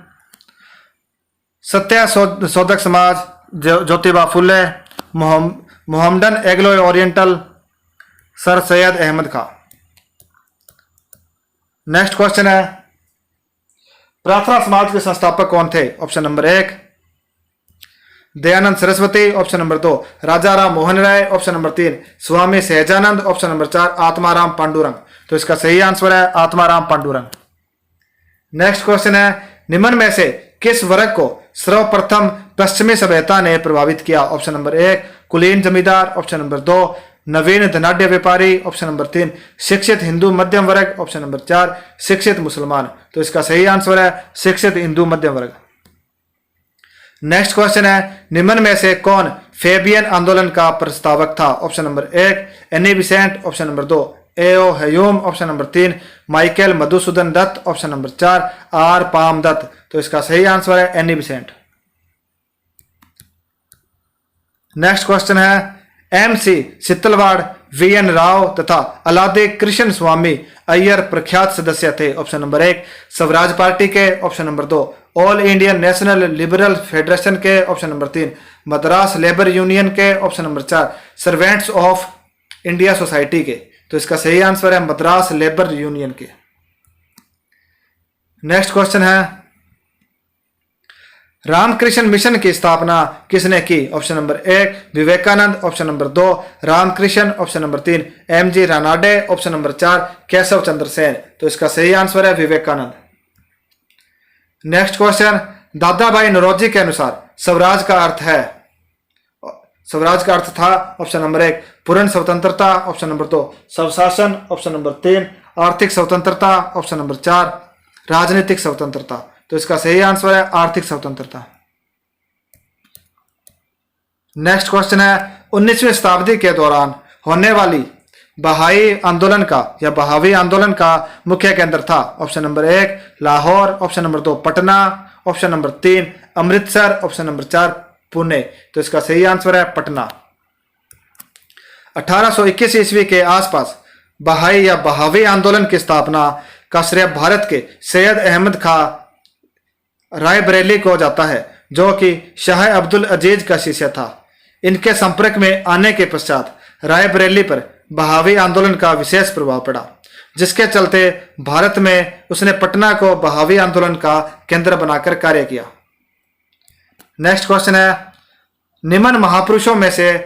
Satya Shodhak Samaj Jyotiba Phule, Mohammedan Anglo Oriental Sir Syed Ahmad Khan. Next question है, प्रार्थना समाज के संस्थापक कौन थे? Option number 1 Dayanand Saraswati, option number 2 Raja Ram Mohan Roy, option number 3 Swami Sahajanand, option number 4 Atmaram Pandurang. तो इसका सही आंसर है आत्माराम पांडुरंग। नेक्स्ट क्वेश्चन है, निम्न में से किस वर्ग को सर्वप्रथम पश्चिमी सभ्यता ने प्रभावित किया? ऑप्शन नंबर 1 कुलीन जमींदार, ऑप्शन नंबर 2 नवीन धनाढ्य व्यापारी, ऑप्शन नंबर 3 शिक्षित हिंदू मध्यम वर्ग, ऑप्शन नंबर 4 शिक्षित मुसलमान। तो इसका सही आंसर है शिक्षित हिंदू मध्यम वर्ग। नेक्स्ट क्वेश्चन है, निम्न में से कौन फेबियन आंदोलन का प्रस्तावक था? Option number 1 Annie Besant, option number 2 A O Hume, option number 3 Michael Madhusudan Dutt, option number 4 R Palme Dutt. तो इसका सही आंसर है एनी बिसेंट। नेक्स्ट क्वेश्चन है, एमसी सित्तलवाड़, वीएन राव तथा अलादे कृष्ण स्वामी अय्यर प्रख्यात सदस्य थे। ऑप्शन नंबर 1 स्वराज पार्टी के, option number 2 all Indian national liberal federation के, option number 3 Madras labour union के, option number 4 servants of India society के। तो इसका सही आंसर है मद्रास लेबर यूनियन के। नेक्स्ट क्वेश्चन है, रामकृष्ण मिशन की स्थापना किसने की? Option number 1 Vivekananda, option number 2 Ramakrishna, option number 3 M G Ranade, option number 4 Keshab Chandra Sen. तो इसका सही आंसर है विवेकानंद। नेक्स्ट क्वेश्चन, दादा भाई नौरोजी के अनुसार स्वराज का अर्थ है? स्वराज का अर्थ था ऑप्शन नंबर 1 पूर्ण स्वतंत्रता, ऑप्शन नंबर 2 स्वशासन, ऑप्शन नंबर 3 आर्थिक स्वतंत्रता, ऑप्शन नंबर 4 राजनीतिक स्वतंत्रता। तो इसका सही आंसर है आर्थिक स्वतंत्रता। नेक्स्ट क्वेश्चन है, 19वीं शताब्दी के दौरान होने वाली बहाई आंदोलन का या बहावी आंदोलन का मुख्य केंद्र था? Option number 1 Lahore, option number 2 Patna, option number 3 Amritsar, option number 4 Pune. तो इसका सही आंसर है पटना। 1821 ईस्वी के आसपास बहाई या बहावी आंदोलन की स्थापना का श्रेय भारत के सैयद अहमद खां रायबरेली को जाता है, जो कि शाह अब्दुल अजीज का शिष्य था। इनके संपर्क में आने के पश्चात रायबरेली पर बहावी आंदोलन का विशेष प्रभाव पड़ा, जिसके चलते भारत में उसने पटना को बहावी आंदोलन का केंद्र बनाकर कार्य किया। नेक्स्ट क्वेश्चन है, निम्न महापुरुषों में से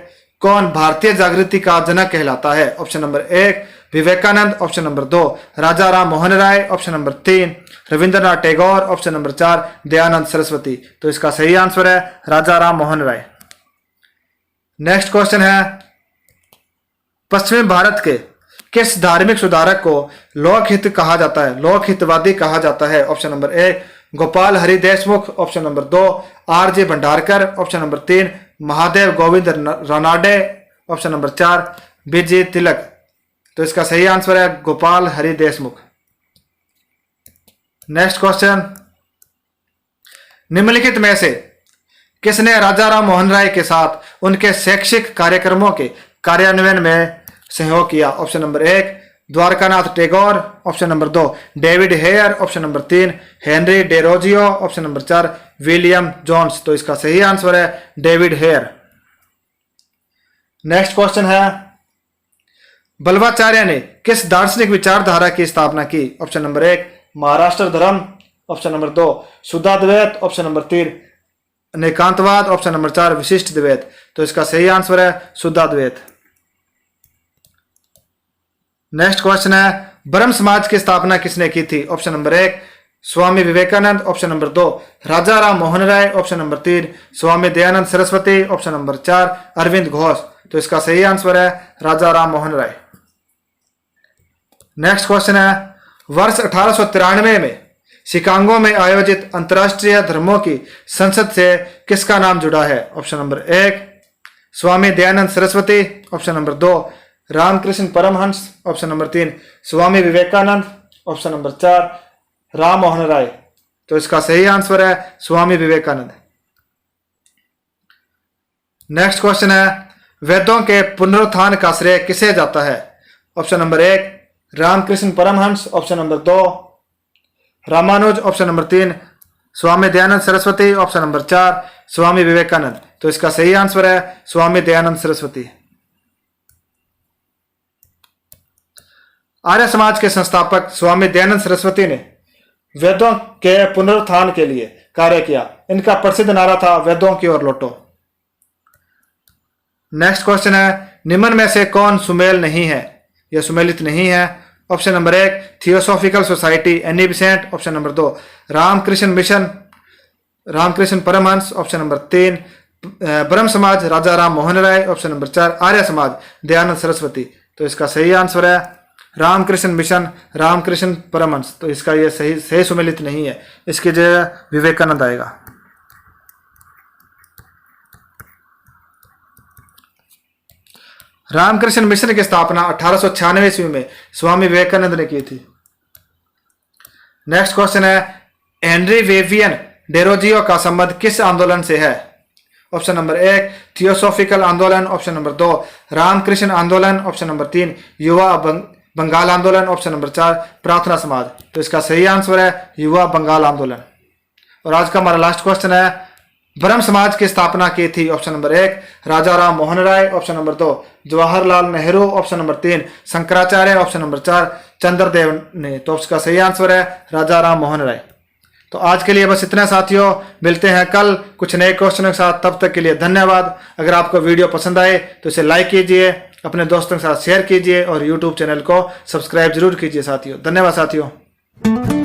कौन भारतीय जागृति का जनक कहलाता है? Option number 1 Vivekananda, option number 2 Raja Ram Mohan Roy, option number 3 Rabindranath Tagore, option number 4 Dayananda Saraswati. तो इसका सही आंसर है राजा राम मोहन राय। नेक्स्ट क्वेश्चन है, पश्चिमी भारत के किस धार्मिक सुधारक को लोकहित कहा जाता है, लोकहितवादी कहा जाता है? Option number 1 Gopal Hari Deshmukh, option number 2 R J Bhandarkar, option number 3 Mahadev Govind Ranade, option number 4 बीजी तिलक। तो इसका सही आंसर है गोपाल हरि देशमुख। नेक्स्ट क्वेश्चन, निम्नलिखित में से किसने राजा राम मोहन राय के साथ उनके शैक्षिक कार्यक्रमों के कार्यान्वयन में सहयोग किया? Option number 1 Dwarkanath Tagore, option number 2 David Hare, option number 3 Henry Derozio, option number 4 William Jones. तो इसका सही आंसर है डेविड हेयर। नेक्स्ट क्वेश्चन है, बल्लभाचार्य ने किस दार्शनिक विचारधारा की स्थापना की? ऑप्शन नंबर 1 महाराष्ट्र धर्म, ऑप्शन नंबर 2 शुद्धाद्वैत, ऑप्शन नंबर 3 अनेकांतवाद, ऑप्शन नंबर 4 विशिष्ट द्वैत। तो इसका सही आंसर है शुद्धाद्वैत। नेक्स्ट क्वेश्चन है, ब्रह्म समाज की स्थापना किसने की थी? Option number 1 Swami Vivekananda, option number 2 Raja Ram Mohan Roy, option number 3 Swami Dayanand Saraswati, option number 4 Arvind Ghosh. तो इसका सही आंसर है राजा राम मोहन राय। नेक्स्ट क्वेश्चन है, वर्ष 1893 में शिकागो में आयोजित अंतर्राष्ट्रीय धर्मों की संसद से किसका नाम जुड़ा है? Option number 1 Swami Dayanand Saraswati, option number 2 Ramakrishna Paramhans, option number 3 Swami Vivekananda, option number 4 Ram Mohan Roy. तो इसका सही आंसर है स्वामी विवेकानंद। नेक्स्ट क्वेश्चन है, वेदों के पुनरुत्थान का श्रेय किसे जाता है? Option number 1 Ramakrishna Paramhans, option number 2 Ramanuja, option number 3 Swami Dayanand Saraswati, option number 4 Swami Vivekananda. तो इसका सही आंसर है स्वामी दयानंद सरस्वती। आर्य समाज के संस्थापक स्वामी दयानंद सरस्वती ने वेदों के पुनरुत्थान के लिए कार्य किया। इनका प्रसिद्ध नारा था वेदों की ओर लौटो। नेक्स्ट क्वेश्चन है, निम्न में से कौन सुमेल नहीं है या सुमेलित नहीं है? Option number 1 theosophical society Annie Besant, option number 2 Ramakrishna mission Ramakrishna Paramhans, option number 3 Brahmo Samaj Raja Ram Mohan Roy, option number 4 Arya Samaj Dayanand Saraswati. तो इसका सही आंसर है रामकृष्ण मिशन रामकृष्ण परमहंस। तो इसका ये सही सुमेलित नहीं है, इसकी जगह विवेकानंद आएगा। रामकृष्ण मिशन की स्थापना 1896 ईस्वी में स्वामी विवेकानंद ने की थी। नेक्स्ट क्वेश्चन है, हेनरी वेवियन डेरोजियो का संबंध किस आंदोलन से है? ऑप्शन नंबर 1 थियोसॉफिकल आंदोलन, ऑप्शन नंबर 2 रामकृष्ण आंदोलन, ऑप्शन नंबर 3 युवा बंगाल आंदोलन, ऑप्शन नंबर 4 प्रार्थना समाज। तो इसका सही आंसर है युवा बंगाल आंदोलन। और आज का हमारा लास्ट क्वेश्चन है, ब्रह्म समाज की स्थापना की थी? Option number 1 Raja Ram Mohan Roy, option number 2 Jawaharlal Nehru, option number 3 Shankaracharya, option number 4 Chandradev ने। तो इसका सही आंसर है राजा राम मोहन राय। तो आज के लिए बस इतना साथियों, मिलते हैं कल कुछ नए क्वेश्चनों के साथ। तब तक के लिए धन्यवाद। अगर आपको वीडियो पसंद आए तो इसे लाइक कीजिए, अपने दोस्तों के साथ शेयर कीजिए और YouTube चैनल को सब्सक्राइब जरूर कीजिए साथियों। धन्यवाद साथियों।